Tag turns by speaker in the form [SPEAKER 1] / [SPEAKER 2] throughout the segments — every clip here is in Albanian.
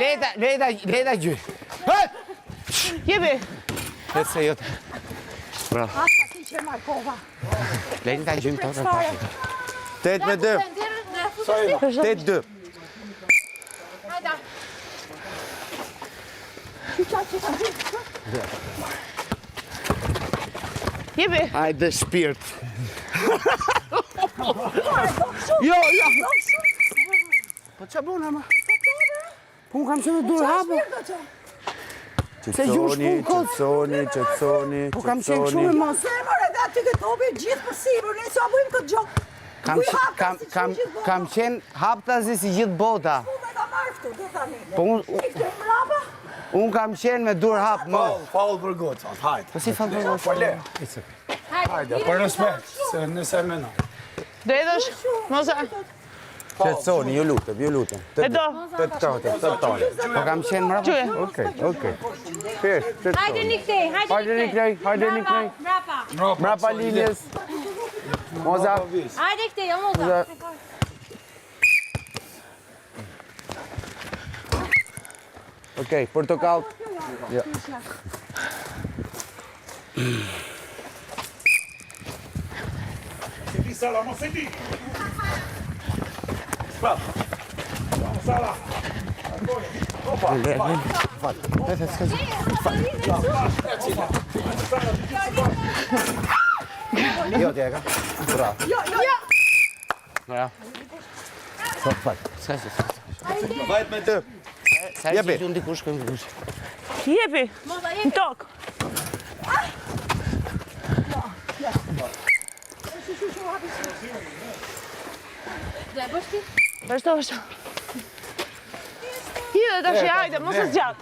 [SPEAKER 1] Leta gjy.
[SPEAKER 2] Jepi.
[SPEAKER 1] Letë se jote. Bravo.
[SPEAKER 3] Asta ti që Markova.
[SPEAKER 1] Leta gjy këto të pashit. 8-2. 8-2.
[SPEAKER 3] Hajda.
[SPEAKER 2] Jepi.
[SPEAKER 1] Hajde shpirt. Jo. Po qa bona ma? Po unë kam që në dur hapo. Qëtsoni. Po kam qenë shumë e mos.
[SPEAKER 3] Se more da ty këtë topi gjithë për sipër, ne sa bujmë këtë gjokë.
[SPEAKER 1] Kam qenë haptazi si gjithë bota.
[SPEAKER 3] Me ka marrë këtu, do tani.
[SPEAKER 1] Po unë kam qenë me dur hap më.
[SPEAKER 4] Faul për gotë, hajde.
[SPEAKER 1] Po si faul për gotë?
[SPEAKER 4] Po le. Hajde, për respekt, se nëse mena.
[SPEAKER 2] Drejtosh, Moza.
[SPEAKER 1] Qëtsoni, ju lutem.
[SPEAKER 2] E do.
[SPEAKER 1] Të tote. Po kam qenë mrapa?
[SPEAKER 2] Quje.
[SPEAKER 1] Okej. Thjesht.
[SPEAKER 5] Hajde një këtej,
[SPEAKER 1] Hajde një krej.
[SPEAKER 5] Mrapa.
[SPEAKER 1] Mrapa linjes. Moza.
[SPEAKER 5] Hajde këtej, o Moza.
[SPEAKER 1] Okej, portokall. Ja.
[SPEAKER 4] Sala, mos e di. Vamos, Sala.
[SPEAKER 1] Jo, t'jeka. Bravo.
[SPEAKER 3] Jo.
[SPEAKER 1] Bravo. Fal. Ska.
[SPEAKER 4] Vajt me të.
[SPEAKER 1] Jepi. Unë dikush këmë dikush.
[SPEAKER 2] Jepi. Në tokë. Vazhdo. Hidhe tash, hajde, mos e zgjat.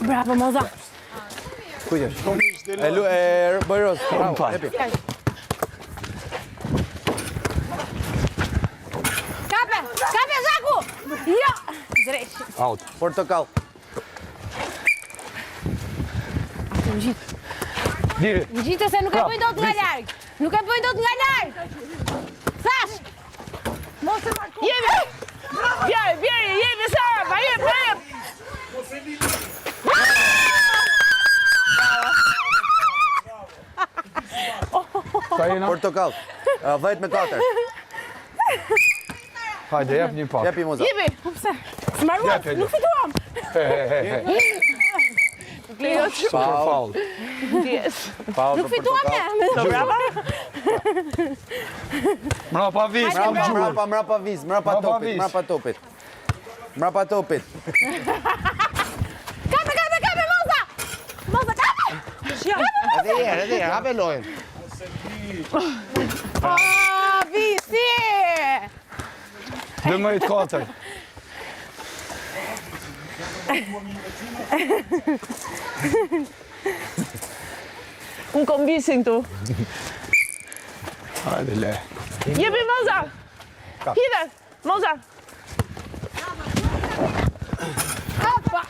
[SPEAKER 5] Bravo, Moza.
[SPEAKER 1] Kujdesh. Bojros. Bravo. Jepi.
[SPEAKER 5] Kape, Zaku! Jo! Drejt.
[SPEAKER 1] Out. Portokall.
[SPEAKER 5] Më gjitë se nuk e bëjnë dot nga larg. Thash!
[SPEAKER 3] Mos e Markova.
[SPEAKER 2] Jepi. Bjeri, jepi Sara, ma jep.
[SPEAKER 1] Portokall. Vajt me 4.
[SPEAKER 4] Hajde, jep një pak.
[SPEAKER 1] Jepi Moza.
[SPEAKER 2] Jepi.
[SPEAKER 5] Smaruam, nuk fituam.
[SPEAKER 4] Faul.
[SPEAKER 2] Yes.
[SPEAKER 5] Nuk fituam ne.
[SPEAKER 2] Brava.
[SPEAKER 4] Mrapa vis,
[SPEAKER 1] Mrapa vis, mrapa topit.
[SPEAKER 5] Kape, Moza! Moza, kape!
[SPEAKER 1] Edhe herë, hape lojën.
[SPEAKER 5] Visi!
[SPEAKER 4] 12-4.
[SPEAKER 2] Unë kom visin këtu.
[SPEAKER 4] Hajde, le.
[SPEAKER 2] Jepi Moza. Hidhe, Moza.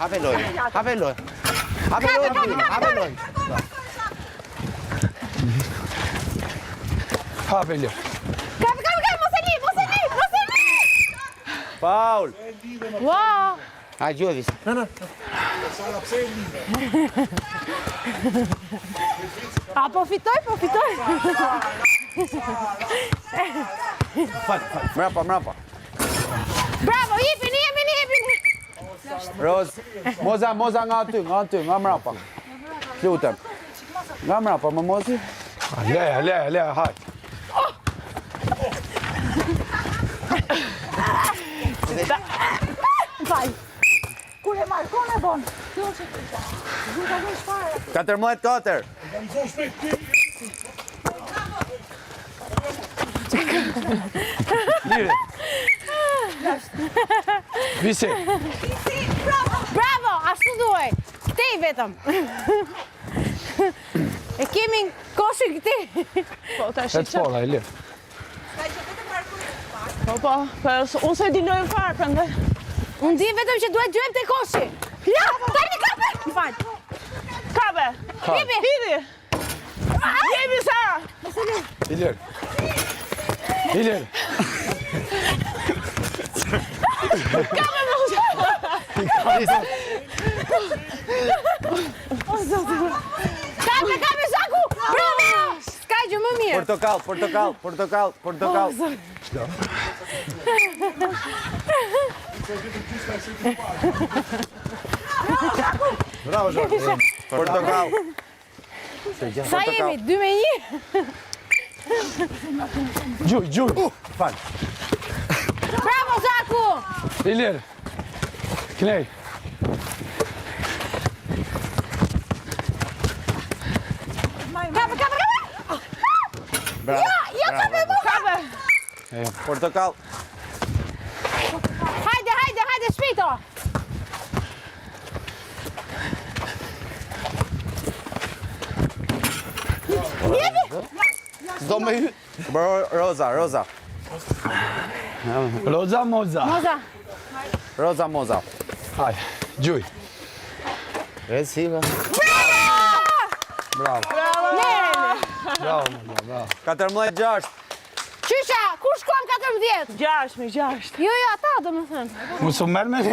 [SPEAKER 1] Hape lojën.
[SPEAKER 4] Hape le.
[SPEAKER 5] Kape, mos e li!
[SPEAKER 1] Paul.
[SPEAKER 2] Wow.
[SPEAKER 1] A gjovis.
[SPEAKER 5] A, po fitoj.
[SPEAKER 1] Mrapa.
[SPEAKER 5] Bravo, jepini!
[SPEAKER 1] Roz. Moza nga aty, nga mrapa. Lutem. Nga mrapa, më mozi.
[SPEAKER 4] Le, hajde.
[SPEAKER 3] Fal. Kur e Markon e bon.
[SPEAKER 1] 14-4.
[SPEAKER 4] Lire. Visi.
[SPEAKER 5] Bravo, ashtu duaj. Këtej vetëm. E kemi koshin këtej.
[SPEAKER 2] Po, tash
[SPEAKER 4] E të pola, e lirë.
[SPEAKER 2] Po, unë se di lojën fare, prandaj.
[SPEAKER 5] Unë di vetëm që duhet gjojmë të koshi. Ja, tani kape! Më falj.
[SPEAKER 2] Kape.
[SPEAKER 5] Jepi.
[SPEAKER 2] Hidhi. Jepi Sara.
[SPEAKER 4] I lirë.
[SPEAKER 5] Kape Zaku! Bravo! Ska gjë më mirë.
[SPEAKER 1] Portokall.
[SPEAKER 4] Bravo, Zhaki.
[SPEAKER 1] Portokall.
[SPEAKER 5] Sa jemi? 2-1?
[SPEAKER 4] Gjuj. Fal.
[SPEAKER 5] Bravo Zaku!
[SPEAKER 4] Ilir. Knej.
[SPEAKER 5] Kape!
[SPEAKER 1] Bravo.
[SPEAKER 5] Ja, kape mu!
[SPEAKER 2] Kape.
[SPEAKER 1] Portokall.
[SPEAKER 5] Hajde, shpejto!
[SPEAKER 1] Do me hy. Roza. Moza.
[SPEAKER 4] Hajde, gjuj.
[SPEAKER 1] Resiva.
[SPEAKER 4] Bravo.
[SPEAKER 5] Nere!
[SPEAKER 4] Bravo.
[SPEAKER 1] 14-6.
[SPEAKER 5] Qysha, kur shkuam 14?
[SPEAKER 2] 6.
[SPEAKER 5] Jo, ata do më thënë.
[SPEAKER 4] Mos u merr me ne.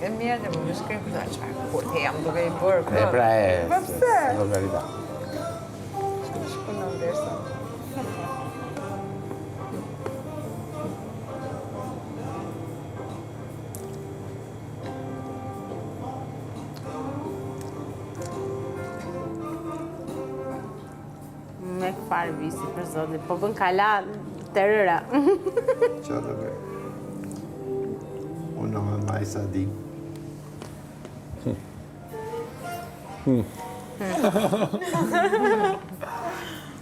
[SPEAKER 6] E mirë dhe më shkrim këta çfarë. Kur të jam duke I bërë
[SPEAKER 1] E
[SPEAKER 6] këtë.
[SPEAKER 1] pra e...
[SPEAKER 6] Po pse?
[SPEAKER 1] Logarita.
[SPEAKER 6] Punon derisa.
[SPEAKER 5] Me këfar visi për zotit, po bën kala të rëra.
[SPEAKER 7] Qa të bëj? Unë në maj sa di.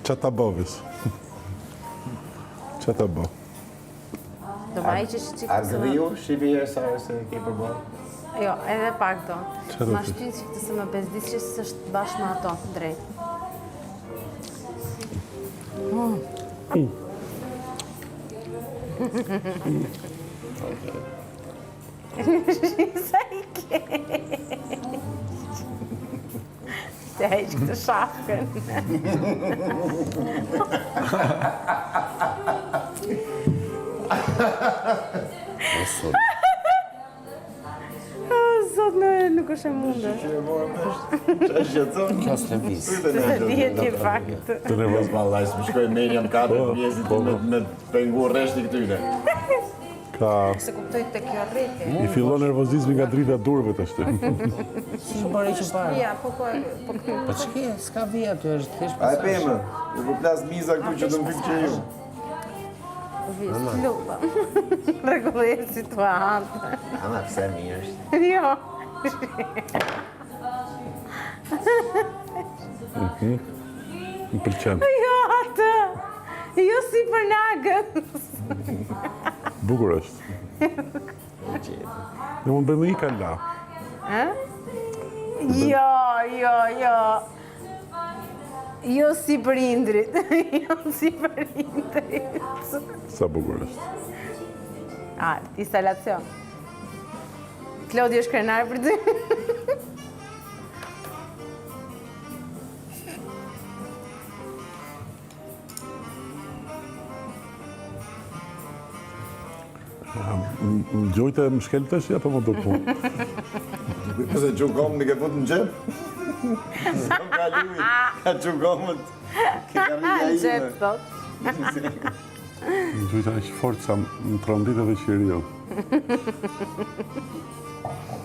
[SPEAKER 8] Qa ta bovis? Qa ta bo?
[SPEAKER 5] Do ma I që shqik
[SPEAKER 7] A
[SPEAKER 5] të së
[SPEAKER 7] gëdhi
[SPEAKER 5] më...
[SPEAKER 7] ju shqipi e sa se ke përbërë?
[SPEAKER 5] Jo, edhe pak do.
[SPEAKER 8] Qa do
[SPEAKER 5] Ma
[SPEAKER 8] ti?
[SPEAKER 5] shtynë që të së më bezdis që së është bashkë me ato, drejt. Sa I ke? Të heqë këtë shafkën. Zot, nuk është e mundër.
[SPEAKER 7] Qa shqetëson?
[SPEAKER 1] Qas të vis.
[SPEAKER 5] Se dihet I fakt.
[SPEAKER 8] Të nervoz.
[SPEAKER 7] Vallaj, s'më shkoj menja më 4 mjesit me pengu rreshti këtyre.
[SPEAKER 8] Ka...
[SPEAKER 6] Se kuptoj të kjo rriti.
[SPEAKER 8] I fillon nervozizmi nga drita durve të shtë.
[SPEAKER 1] Si që bërë që parë?
[SPEAKER 6] Ja, po
[SPEAKER 1] Po që s'ka vija aty është thjesht
[SPEAKER 7] A e
[SPEAKER 1] pasash.
[SPEAKER 7] pëmë, dhe po plas miza këtu që të më fikë që ju.
[SPEAKER 5] Vis, lupa. Rregulloj situatë.
[SPEAKER 7] Ama, pse mirë është.
[SPEAKER 5] Jo.
[SPEAKER 8] Më pëlqen.
[SPEAKER 5] Jo atë. Jo si për nagën.
[SPEAKER 8] Bukur është. Në mund bëndë I kalla.
[SPEAKER 5] Jo, jo, jo. Jo si për Indrit. Jo si për Indrit.
[SPEAKER 8] Sa bukur është.
[SPEAKER 5] Instalacion. Klodi është krenar për ty.
[SPEAKER 8] Më gjojtë e më shkel të shi, apo më do punë?
[SPEAKER 7] Pëse qukom në ke fut në gjep? S'kam ka lui, ka qukomët. Ke ka rrja
[SPEAKER 5] Gjep,
[SPEAKER 7] ime.
[SPEAKER 5] thot.
[SPEAKER 8] Më gjojtë e që fort sa më trondit edhe qirion.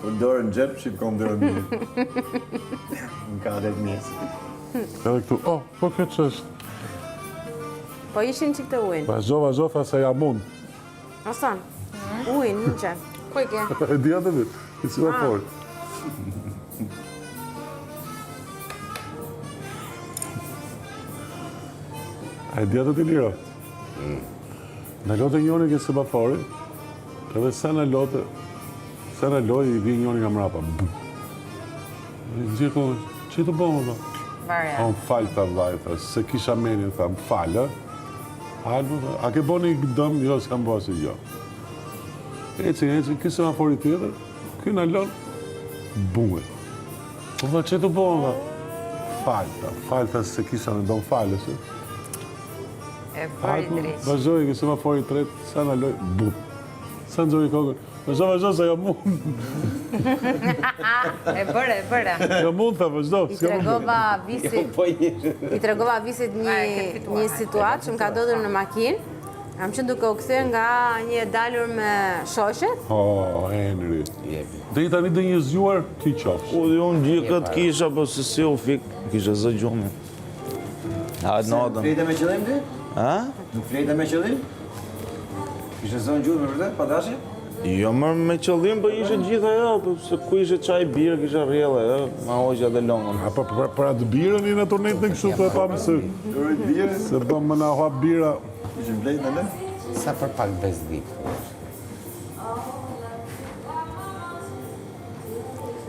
[SPEAKER 7] Po dorë në gjep, shqipkom dorë në gjep. Në ka 10 mjesë.
[SPEAKER 8] Edhe këtu, po kjo që është?
[SPEAKER 5] Po ishin që këtë ujnë.
[SPEAKER 8] Vazho, tha se jam unë.
[SPEAKER 5] Osan, ujnë, një që.
[SPEAKER 6] Ku I ke?
[SPEAKER 8] E di atë vitë, I si më fort. A e di atë të lira? Në lote njoni ke semafori, edhe sa në lote, sa në loj I vi njoni nga mrapa. Gjithë kohë, që të bëmë, ba?
[SPEAKER 6] Varja.
[SPEAKER 8] A më falë ta vajta, se kisha meni, tha, më falë, a ke bo një dëm? Jo, s'kam bo asë jo. Eci, kësë semafori tjetër, këj në lonë, buë. Po dhe që të bëmë, ba? Falëta, se kisha në donë falës,
[SPEAKER 6] E bëri drejt.
[SPEAKER 8] vazhdoj ke semafori tretë, sa në loj, buë. Sa në gjoj kokën, vazhdo, se jam mund.
[SPEAKER 6] E bëre.
[SPEAKER 8] Jam mund, tha, vazhdo.
[SPEAKER 5] I tregova visit,
[SPEAKER 1] Po i...
[SPEAKER 5] një situatë që më ka ndodhur në makinë. Kam qenë duke u kthyer nga një dalur me shoqet.
[SPEAKER 8] Henry. Dhe I tani dhe një zjuar, ti qofsh.
[SPEAKER 9] Po, unë gjithë këtë kisha, po se si u fik, kisha zë gjume. Hajtë në odën.
[SPEAKER 7] Flejte me qëllim ti?
[SPEAKER 9] Ha?
[SPEAKER 7] Nuk flejte me qëllim? Ishe zonë gjurë me vërdet, pa dashi?
[SPEAKER 9] Jo, mërë me qëllim, po ishe gjitha jo, po se ku ishe qaj birë, kisha rjelle, jo, ma hoqja dhe longën.
[SPEAKER 8] A për atë birën I në turnet në kështu të e pa mësë.
[SPEAKER 7] Durit birë,
[SPEAKER 8] Se bëm më në hap bira.
[SPEAKER 7] ishe flejt në le?
[SPEAKER 1] Sa për pak bezdip.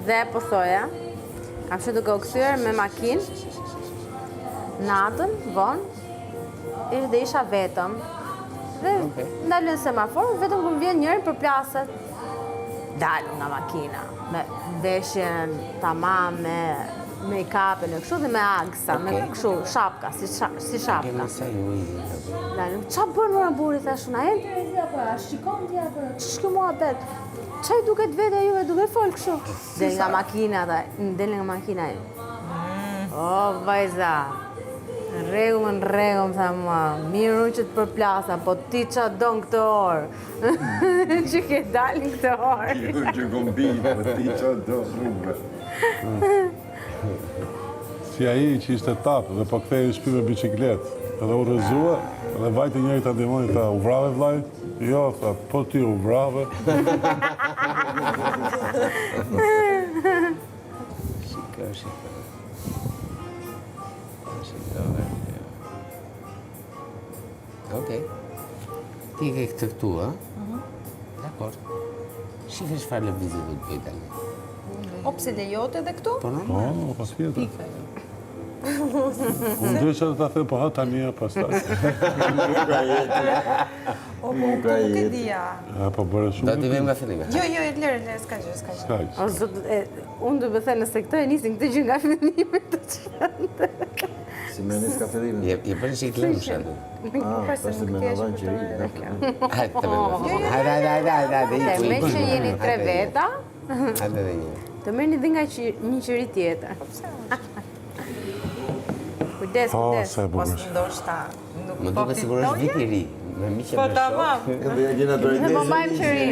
[SPEAKER 5] Dhe po thoja, kam qenë duke u kthyer me makinë, natën, vonë, dhe isha vetëm. Dhe ndalën semafor, vetëm kur vjen njëri për plaset. Dalëm nga makina, me veshjen tamam, me make-up-ën e kështu dhe me agsa, me kështu shapka, si shapka.
[SPEAKER 10] Kemi sa ju i.
[SPEAKER 5] Qa bërë mëra buri, thash unë, a e të apo, a shikon t'i apo, që shkë mua bet? Qaj duket vete juve, duke folë kështu? Del nga makina, del nga makina e. O, vajza, rregull, tha mua, mirë unë që të përplasa, po ti qa don këtë orë? Që ke dalin këtë orë?
[SPEAKER 7] Që kom bini, po ti qa do rrugë.
[SPEAKER 8] Si aji që ishte tapë dhe po kthej në shtëpi me bicikletë, edhe u rrëzua, dhe vajti njëri ta ndihmoni, tha, u vrave vllai? Jo, tha, po ti u vrave.
[SPEAKER 10] Shiko. Okej. Ti ke këtë këtu, a? Dakor. Shifë çfarë lëvizje do të bëj tani.
[SPEAKER 3] O, pse lejote edhe këtu?
[SPEAKER 10] Po,
[SPEAKER 8] Po, pas tjetër. Unë dysha të ta them, po ha tani e pastaj.
[SPEAKER 3] O, po, nuk e dija.
[SPEAKER 8] Po bëre
[SPEAKER 10] Do
[SPEAKER 8] shumë.
[SPEAKER 10] t'i vëmë nga fillimi.
[SPEAKER 3] Jo, lërë, s'ka gjë.
[SPEAKER 8] Skaq.
[SPEAKER 5] O, zot, unë du me thënë nëse këto e nisin këtë gjë nga fillimi të qëndë.
[SPEAKER 7] Si me nis ka fillimin.
[SPEAKER 10] Je bërë që i të lëmë shëllë.
[SPEAKER 7] Pashtë me në dhanë që i.
[SPEAKER 10] Hajde, të bëjmë. Hajde.
[SPEAKER 5] Te me që jeni 3 veta,
[SPEAKER 10] Hajde dhe një.
[SPEAKER 5] të merrni dhe nga një qëri tjetër. Kujdes.
[SPEAKER 8] Sa e
[SPEAKER 6] Mos
[SPEAKER 8] bukur.
[SPEAKER 6] ndoshta
[SPEAKER 10] Më duke sigurisht vit i ri. Me miqe
[SPEAKER 6] Po
[SPEAKER 10] me
[SPEAKER 6] tamam.
[SPEAKER 10] shok.
[SPEAKER 7] Dhe ja gjena të
[SPEAKER 5] Dhe më majmë qëri.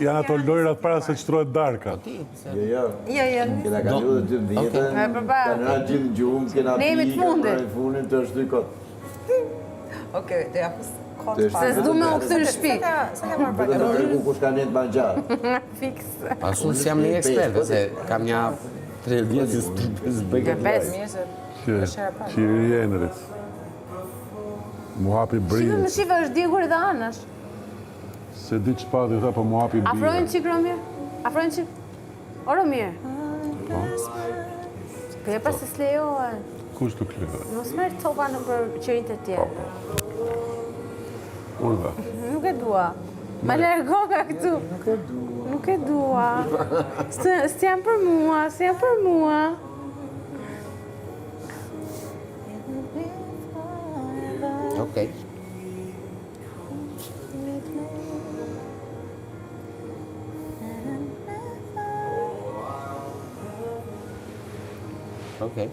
[SPEAKER 8] Janë ato lojrat para se çtrohet darka.
[SPEAKER 7] Jo.
[SPEAKER 6] Jo.
[SPEAKER 7] Kena kalu dhe 2 vjetë, kanë ra gjithë gjumë, kena
[SPEAKER 5] Ne jemi të fundit.
[SPEAKER 7] në fundin të është 2 kotë.
[SPEAKER 6] Okej, do ja pus kot
[SPEAKER 7] Të është
[SPEAKER 6] pa.
[SPEAKER 5] Se s'du me u këtër në shtëpi.
[SPEAKER 6] Sa ka marrë
[SPEAKER 7] Dhe të tërgu kush ka net ma gjatë.
[SPEAKER 5] Fix.
[SPEAKER 10] Pas unë si jam një ekspert, se kam një 3 vjetë që s'bëj këtë
[SPEAKER 5] Bes.
[SPEAKER 10] lajë.
[SPEAKER 6] mirë se
[SPEAKER 8] Që i Enrit. Mu hapi
[SPEAKER 5] Shive
[SPEAKER 8] brinjët.
[SPEAKER 5] më shive është djegur edhe anash.
[SPEAKER 8] Se di që pa dhe tha, po mu hapi
[SPEAKER 5] Afrojnë
[SPEAKER 8] brinjët.
[SPEAKER 5] qik, Romir? Afrojnë qik? O, Romir? Këje pas se s'lejohen.
[SPEAKER 8] Kush të kleve?
[SPEAKER 5] Mos merë topa në për qërit e tjerë.
[SPEAKER 8] Urda.
[SPEAKER 5] Nuk e dua. Ma largo nga këtu. Nuk e dua. S'jam për mua.
[SPEAKER 10] Okej. Okej.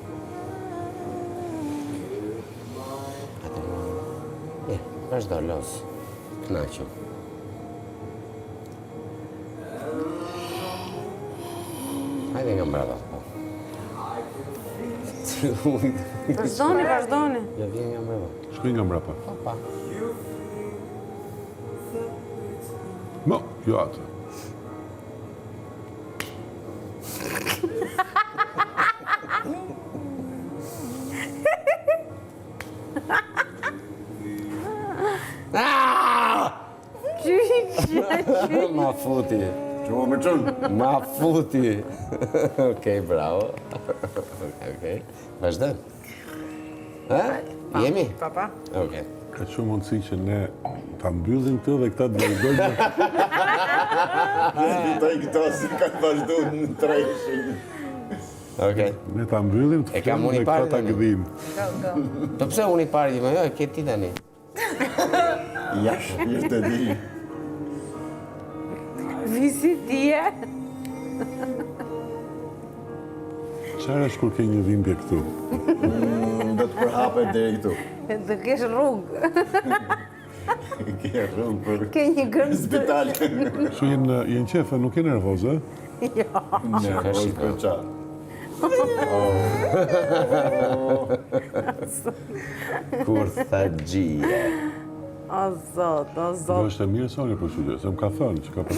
[SPEAKER 10] Vazhdo, los. Knaqëm. Hajde nga mbrava, po.
[SPEAKER 5] Vazhdoni.
[SPEAKER 10] Jo, vjen nga mbrava.
[SPEAKER 8] Shkuj nga mbrapa.
[SPEAKER 10] Opa.
[SPEAKER 8] No, jo atë.
[SPEAKER 10] Ma futi.
[SPEAKER 7] Që më qënë.
[SPEAKER 10] Ma futi. Okej, bravo. Okej. Vazhdo. Ha? Jemi?
[SPEAKER 6] papa.
[SPEAKER 10] Okej.
[SPEAKER 8] Ka shumë mundësi që ne ta mbyllim këtë dhe këta të vazhdojnë.
[SPEAKER 7] Vitaj këto si kanë vazhdu në treshin.
[SPEAKER 10] Okej.
[SPEAKER 8] Ne ta mbyllim të
[SPEAKER 10] E kam
[SPEAKER 8] fillojmë
[SPEAKER 10] unë i
[SPEAKER 8] dhe këta
[SPEAKER 10] parë
[SPEAKER 8] ta
[SPEAKER 10] tani.
[SPEAKER 8] gëdhim.
[SPEAKER 10] Po pse unë i pari më jo, e ke ti tani.
[SPEAKER 7] Jash, ishte di.
[SPEAKER 5] Visi tje.
[SPEAKER 8] Çfarë është kur ke një dhimbje këtu?
[SPEAKER 7] Do të përhapet dhe këtu.
[SPEAKER 5] Dhe kesh rrugë.
[SPEAKER 7] Ke rrugë për
[SPEAKER 5] Ke një gërmë të...
[SPEAKER 7] spital.
[SPEAKER 8] Kështu jenë qefe, nuk je nervoz, e?
[SPEAKER 7] Në
[SPEAKER 10] shiko.
[SPEAKER 7] për qa.
[SPEAKER 10] Kur tha gjie.
[SPEAKER 5] O zot.
[SPEAKER 8] Do është e mirë Sonja për shqyqe, se më ka thënë që ka për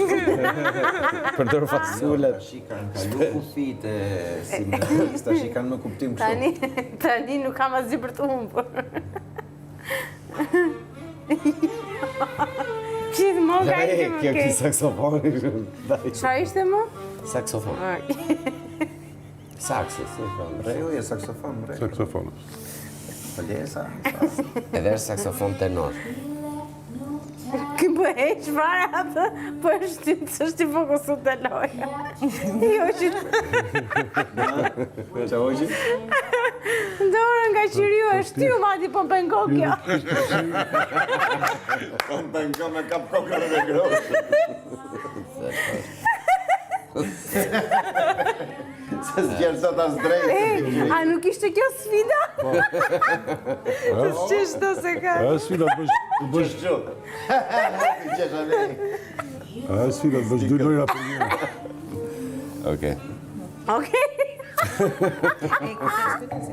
[SPEAKER 10] Përdor fasulet.
[SPEAKER 7] Shikanë kalu kufit e si me sta shikanë me kuptim kështu.
[SPEAKER 5] Tani nuk kam asgjë për të humbur. Gjithmonë ka që më
[SPEAKER 10] Kjo ki
[SPEAKER 5] keq.
[SPEAKER 10] saksofoni.
[SPEAKER 5] Çfarë ishte më?
[SPEAKER 10] Saksofon. Saksi, si thonë.
[SPEAKER 7] Reju e saksofon, rej.
[SPEAKER 8] saksofonës.
[SPEAKER 7] Pëllesa.
[SPEAKER 10] Edhe është saksofon tenor.
[SPEAKER 5] Ky më heq fare atë, po është i fokusu të loja. Jo që...
[SPEAKER 7] Qa hoqë?
[SPEAKER 5] Dorën nga qiriu e shtiu mati po pengo kjo.
[SPEAKER 7] Po pengo me kap kokën e groshë. Se s'gjerë sot as drejtë.
[SPEAKER 5] A nuk ishte kjo sfida? Se s'qeshto se ka.
[SPEAKER 8] Sfida të bësh... Sfida të bësh 2 lojra për një.
[SPEAKER 10] Okej.
[SPEAKER 5] Okej.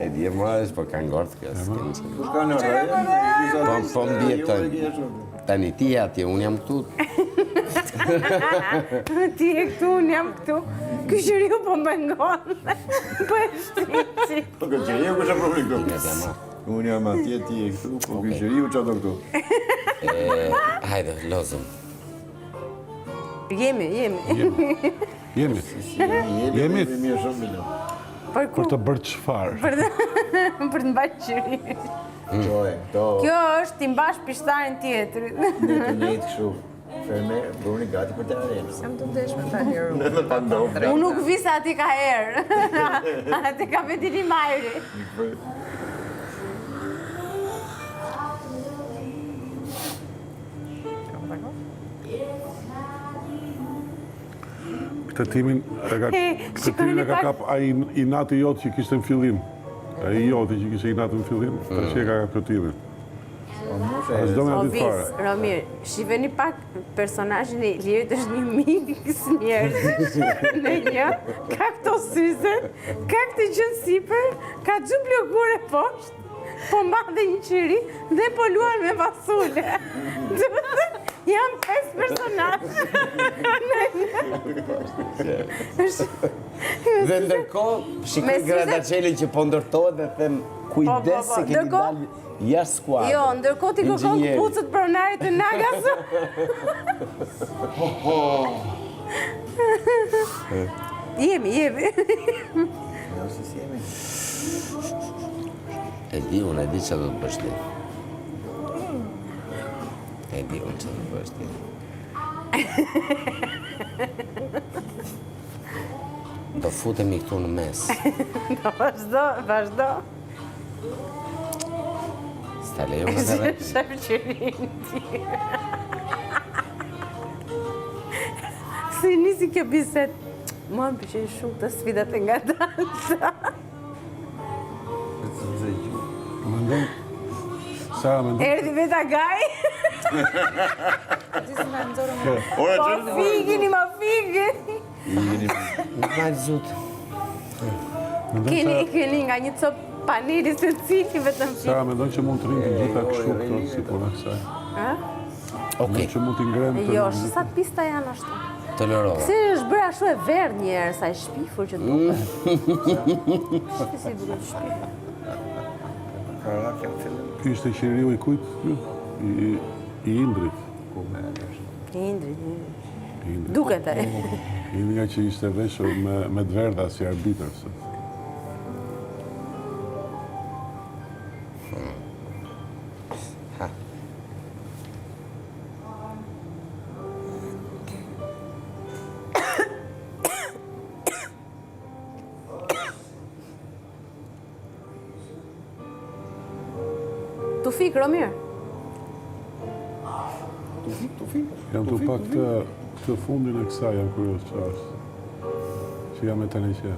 [SPEAKER 10] E di e morales, po ka ngort kjo.
[SPEAKER 7] Kur ka në orë?
[SPEAKER 10] Po mbjetoj. Tani ti je atje, unë jam këtu.
[SPEAKER 5] Ti e këtu, unë jam këtu. Ky qiriu po më ngon. Po e shtrici.
[SPEAKER 7] Po ky qiriu kush e provoi këtu? Unë jam atje, ti e këtu, po ky qiriu qa do këtu?
[SPEAKER 10] Hajde, lozëm.
[SPEAKER 5] Jemi.
[SPEAKER 8] Jemi.
[SPEAKER 7] Mirë shumë bilo.
[SPEAKER 5] Për
[SPEAKER 8] Për të bërë çfarë?
[SPEAKER 5] Për të mbajtë qiriu. Kjo është ti mbash pishtarin tjetër.
[SPEAKER 7] Ne të nejtë këshu. Fermer, bruni gati për të arejmë.
[SPEAKER 6] Jam të ndesh me fermer.
[SPEAKER 7] Në me pandofë.
[SPEAKER 5] Unë nuk vi se ati ka herë. Ati ka vetini majri.
[SPEAKER 8] Këtë timin e ka kap ai i nati jotë që kishte në fillim. Ai joti që kishte i natë në fillim, tash e ka kap këtë timin. As do me atit fare.
[SPEAKER 5] Romir, shifeni pak personazhin e Ilirit është një miks njerëzish në një, ka këto syze, ka këtë gjën sipër, ka gjën blokure poshtë, po mbadhe një qiri dhe po luan me fasule. Jam 5 personazhe.
[SPEAKER 10] Dhe ndërkohë, shikoj Gradacelin që po ndërtohet dhe them kujdes se keni dalë jashtë skuadrës.
[SPEAKER 5] Jo, ndërkohë ti kërkon këpucët pronarit të Nagas. Jemi.
[SPEAKER 10] E di, unë e di që do të bësh ti. E di, unë që do të bësh ti. Do futemi këtu në mes.
[SPEAKER 5] Vazhdo.
[SPEAKER 10] Sta lejo me dhe rejtë.
[SPEAKER 5] Shef qërin ti. Si nisi kjo biset, mua më pëlqen shumë të sfidat e nga dansa.
[SPEAKER 8] Mendon, Sara mendon.
[SPEAKER 5] Erdi veta gaj. Po figini, ma figini.
[SPEAKER 10] Nuk majtë zutë.
[SPEAKER 5] Keni nga një copë paniri se cili vetëm figë.
[SPEAKER 8] Sara mendon që mund të rinë të gjitha kështu këto, si puna kësaj.
[SPEAKER 10] Okej.
[SPEAKER 8] Që mund t'i ngrem të...
[SPEAKER 5] Jo, sa pista janë ashtu.
[SPEAKER 10] Të lërova.
[SPEAKER 5] Si është bërë ashtu e verë njerë, sa e shpifur që duke. Shpi si duke të shpifur.
[SPEAKER 8] Ky ishte qiriu i kujt? I Indrit.
[SPEAKER 5] Indri. Duket e.
[SPEAKER 8] Indri nga që ishte veshur me dverdha si arbitër.
[SPEAKER 5] Tufik, Romir.
[SPEAKER 8] Jam të pak të fundin e kësaj, jam kurios që është. Që jam e të një qe.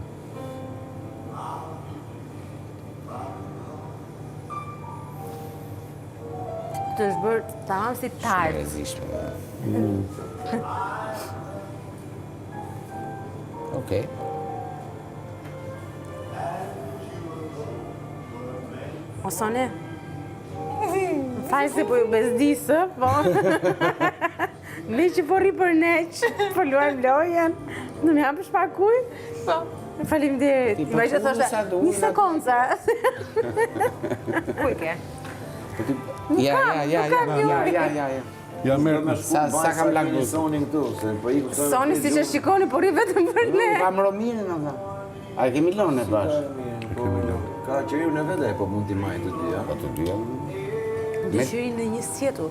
[SPEAKER 5] Të është bërë tamam si tartë.
[SPEAKER 10] Shërezishme. Okej.
[SPEAKER 5] Osone, më faj se po ju bezdisë, po. Ne që po rri për neq, po luajmë lojen, në më japësh pak kuj? Po. Faleminderit. Ima që thoshte, një sekondë. Kuj ke?
[SPEAKER 10] Ja.
[SPEAKER 8] Ja merë
[SPEAKER 10] Sa kam lagu?
[SPEAKER 5] Soni si që shikoni, po rri vetëm për ne.
[SPEAKER 10] Kam Romirin, në dhe. A e kemi lonë e bashkë?
[SPEAKER 7] Ka qëriu në vete, po mund t'i majtë të dyja.
[SPEAKER 10] Po të dyja.
[SPEAKER 5] Dëshiri në një sjetu.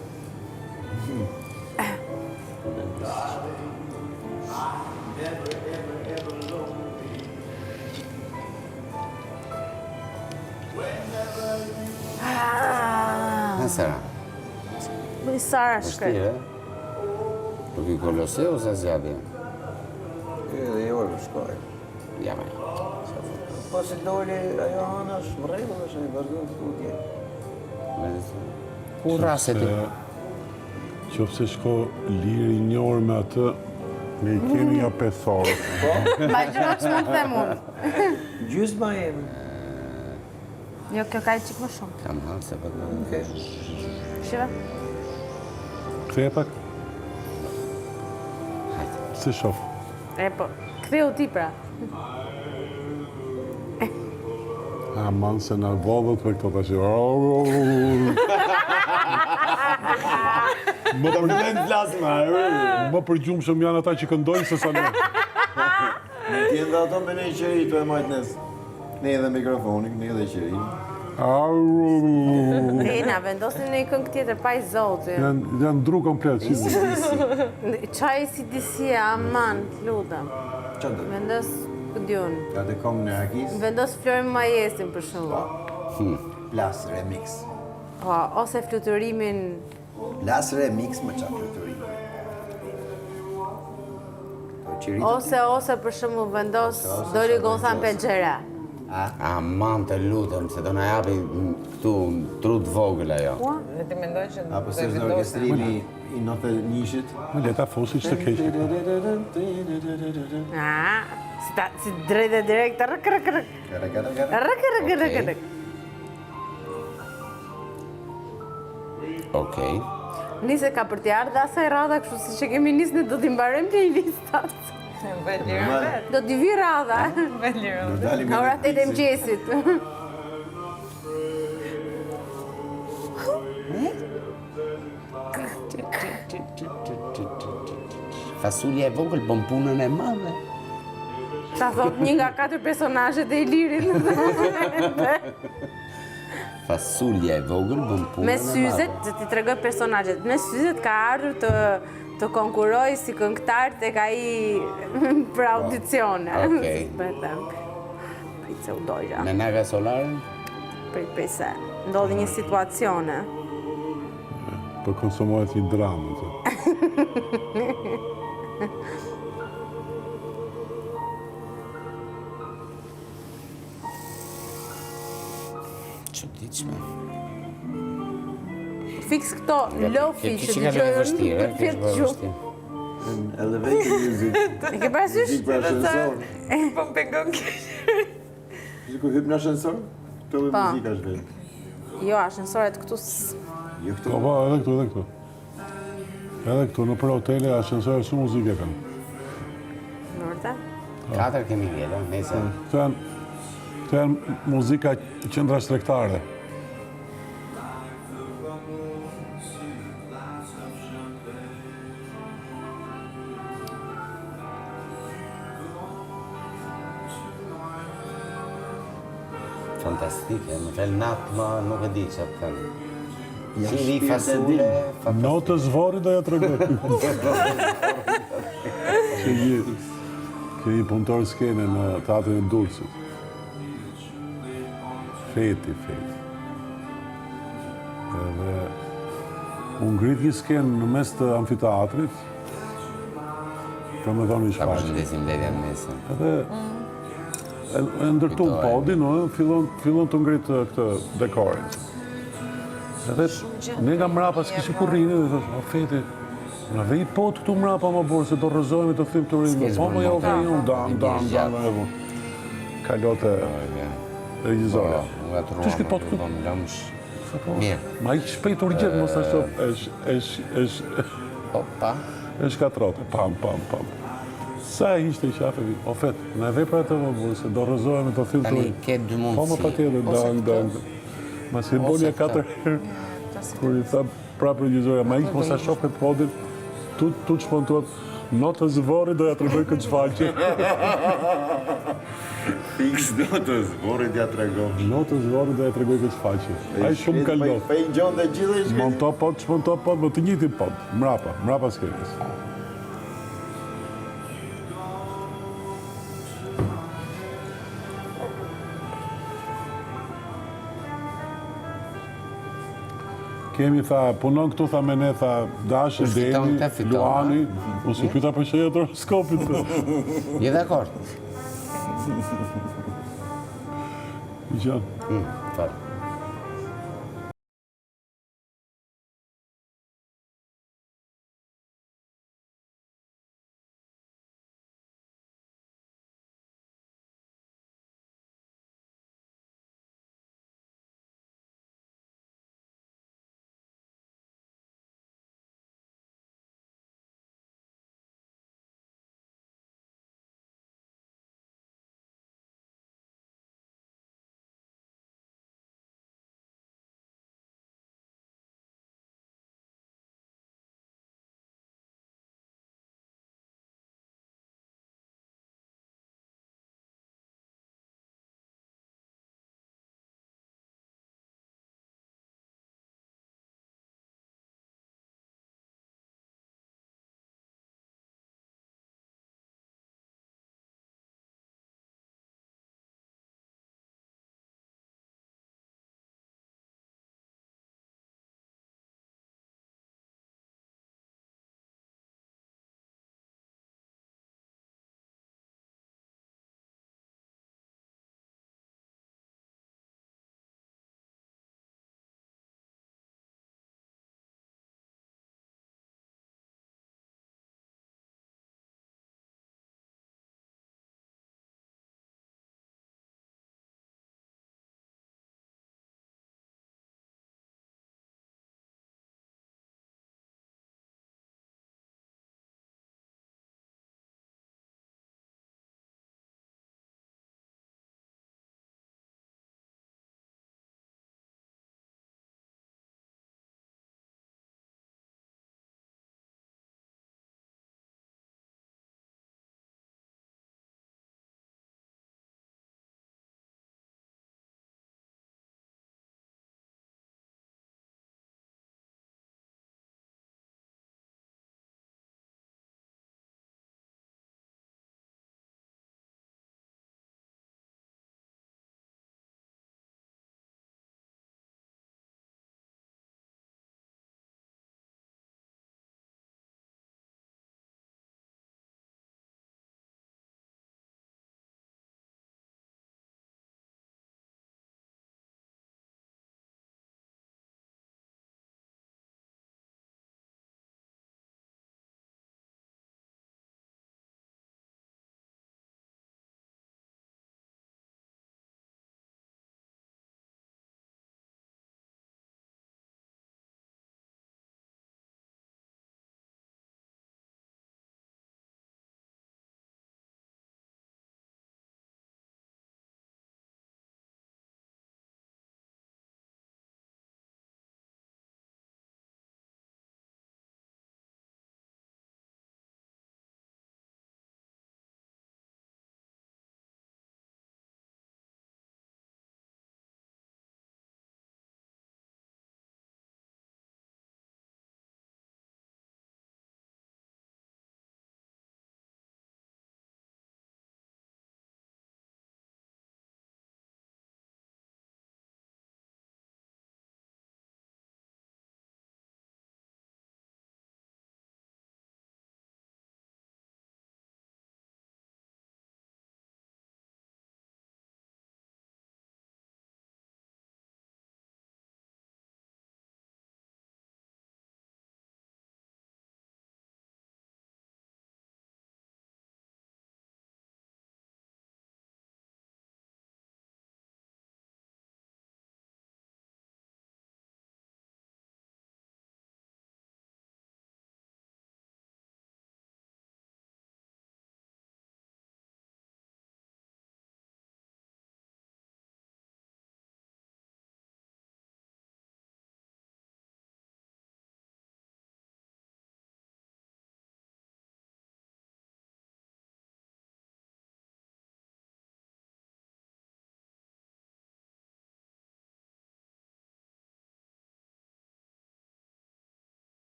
[SPEAKER 10] Në Sara.
[SPEAKER 5] Bëj Sara shkret.
[SPEAKER 10] Vështirë, nuk i kolose ose zgjati?
[SPEAKER 7] Edhe jo e shkoj.
[SPEAKER 10] Ja, me.
[SPEAKER 7] Po se doli ajo ana është më rregull, është një vazhdim studje.
[SPEAKER 10] Ku rraset ti?
[SPEAKER 8] Qofse shko liri një orë me atë, ne i kemi ja 5 orë.
[SPEAKER 5] Ma gjëra që më them unë.
[SPEAKER 7] Gjysma jemi.
[SPEAKER 5] Jo, kjo ka i qik më shumë.
[SPEAKER 10] Kam halë se për të...
[SPEAKER 5] Shiva?
[SPEAKER 8] Ktheje pak?
[SPEAKER 10] Hajde.
[SPEAKER 8] Se shof.
[SPEAKER 5] E po, ktheu ti pra.
[SPEAKER 8] Aman se na vodhët me këto tash. Më përgjumshëm janë ata që këndojnë se sa ne.
[SPEAKER 7] Ti edhe ato me ne qeri të e majtë nesë. Ne edhe mikrofonik, ne edhe qeri.
[SPEAKER 5] Na vendosin në një këngë tjetër, pa i zotë.
[SPEAKER 8] Janë ndru komplet.
[SPEAKER 5] Qaj si disi, aman, lutem.
[SPEAKER 7] Qa do?
[SPEAKER 5] Vendos, këdjun.
[SPEAKER 7] Ka të kongë në Akis?
[SPEAKER 5] Vendos Florin Majesin për shumë.
[SPEAKER 7] Plas remix.
[SPEAKER 5] Po, ose fluturimin...
[SPEAKER 7] Plas remix më qa fluturimin.
[SPEAKER 5] Ose për shumë vendos Dori Gonzan Pelgjera.
[SPEAKER 10] Aman të lutem, se do na japi këtu trut vogël ajo.
[SPEAKER 6] Dhe ti mendoj që...
[SPEAKER 7] Apo se është orkestrimi i 91-shit?
[SPEAKER 8] Më leta fosi që të keqë.
[SPEAKER 5] Si drejt e direkt, rëk.
[SPEAKER 10] Okej.
[SPEAKER 5] Nise ka për t'jarë dhe asaj rada, kështu si që kemi nisë ne do t'i mbarem të i listat. Do t'i vi rada. Ora 8 e mëngjesit.
[SPEAKER 10] Fasulja e vogël bën punën e madhe.
[SPEAKER 5] Ta thot një nga 4 personazhet e Ilirit.
[SPEAKER 10] Fasulja e vogël bën punën e madhe.
[SPEAKER 5] Me syzet, që ti tregoj personazhet, me syzet ka ardhur të konkuroj si këngëtar tek ai për audicione.
[SPEAKER 10] Okej.
[SPEAKER 5] Prit se u doja.
[SPEAKER 10] Me Naga Solarin?
[SPEAKER 5] Prit se. Ndodhi një situacione.
[SPEAKER 8] Po konsumohet një dramë.
[SPEAKER 10] Çuditshme.
[SPEAKER 5] Fiks këto lofi që
[SPEAKER 10] dëgjojnë
[SPEAKER 5] për fjetë gjumë.
[SPEAKER 7] Elevator music.
[SPEAKER 5] E ke parasysh?
[SPEAKER 7] Music për ashensor.
[SPEAKER 6] Po më pengon kështë.
[SPEAKER 7] Që ku hyp në ashensor? Këto dhe muzika është vetë.
[SPEAKER 5] Jo, ashensoret këtu
[SPEAKER 7] Jo këtu.
[SPEAKER 8] Po, edhe këtu. Edhe këtu, në për hotele, ashensore shumë muzike kanë.
[SPEAKER 5] Në vërtet?
[SPEAKER 10] 4 kemi gjela, nese.
[SPEAKER 8] Këto janë muzika qendra shtrektare.
[SPEAKER 10] Fantastike, më fel natë, ma nuk e di që të thënë. Qiri fasule,
[SPEAKER 8] Notë zvori do ja të regoj. Që një punëtor skene në teatrin e Durrësit. Feti. Edhe unë ngrit një skenë në mes të amfiteatrit, për me thonë një
[SPEAKER 10] ta
[SPEAKER 8] shfaqje.
[SPEAKER 10] përshëndesim ledja në mesën.
[SPEAKER 8] Edhe e ndërtu podin, fillon të ngrit këtë dekorin. Edhe ne nga mrapa s'kishim kur rini dhe thosh, o Feti, na vej pot këtu mrapa më borë, se do rrëzojme të thim të rinë. Po më jo vej unë, dam, kalote regjizore. Që shkit pot këtu?
[SPEAKER 10] Mirë.
[SPEAKER 8] Ma i shpejt urgjet, mos të shof,
[SPEAKER 10] Opa.
[SPEAKER 8] e shkatrote, pam. Sa e ishte i qafevi, o Fet, na vej pra të më borë, se do rrëzojme të thim të
[SPEAKER 10] Tani,
[SPEAKER 8] rinë.
[SPEAKER 10] ke dy mundësi.
[SPEAKER 8] Po më pa tjetër, dang. Ma si bolja 4 herë, kur i tha prapë regjizoria, ma ikë mos a shoh këtë podin, tu të shpontuat, notë zëvori do ja të regoj këtë shfaqje.
[SPEAKER 7] Fix notës, vorit ja të regon.
[SPEAKER 8] Notë zëvori do ja të regoj këtë shfaqje. Ai shumë kalot.
[SPEAKER 7] Pe i gjonë dhe gjithë e shkët.
[SPEAKER 8] Shmonto pod, më të njëjtin pod, mrapa skenës. Kemi, tha, punon këtu, tha me ne, tha, Dashi, Deni, Luani, unë pyta për shëja të horoskopit.
[SPEAKER 10] Je dakord?
[SPEAKER 8] Gjanë.
[SPEAKER 10] Fal.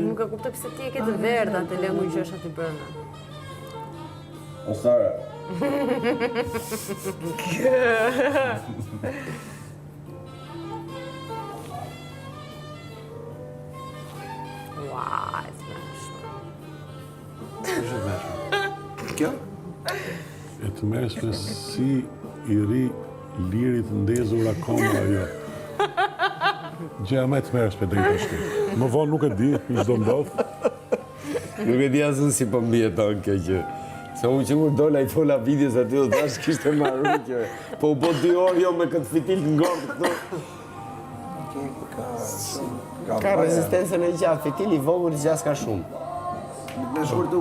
[SPEAKER 5] Nuk e kuptoj pse ti e ke të verdha të lëngu gjësh aty brenda.
[SPEAKER 7] O Sara.
[SPEAKER 5] Ua, e smeshme.
[SPEAKER 7] Kjo?
[SPEAKER 8] E të mërshme si i ri lirit ndezur akoma ajo. Gjëja më e të mërshme dhe i të shtu. Më vonë nuk e di, i çdo ndodh.
[SPEAKER 10] Nuk e di asën si po mjeton kjo gjë. Se unë që kur dola i fola videos aty dhe tash kishte marru që po u bo 2 orë jo me këtë fitil të ngortë këtu. Ka rezistencën e gjatë, fitil i vogël gjas ka shumë.
[SPEAKER 7] Me shkurtu.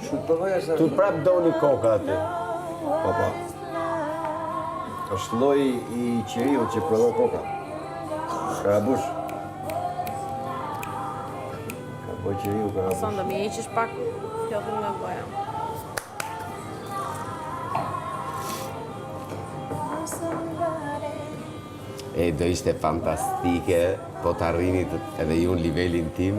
[SPEAKER 7] Shkurtovoja se...
[SPEAKER 10] Tu prap doni koka aty.
[SPEAKER 7] Pa. Është lloj i qiriut që prodhon koka. Karabush. Ka bëj qiriu karabush.
[SPEAKER 5] Son do më heqish pak fjalën me boja.
[SPEAKER 10] E do ishte fantastike, po të arrinit edhe ju në nivelin tim,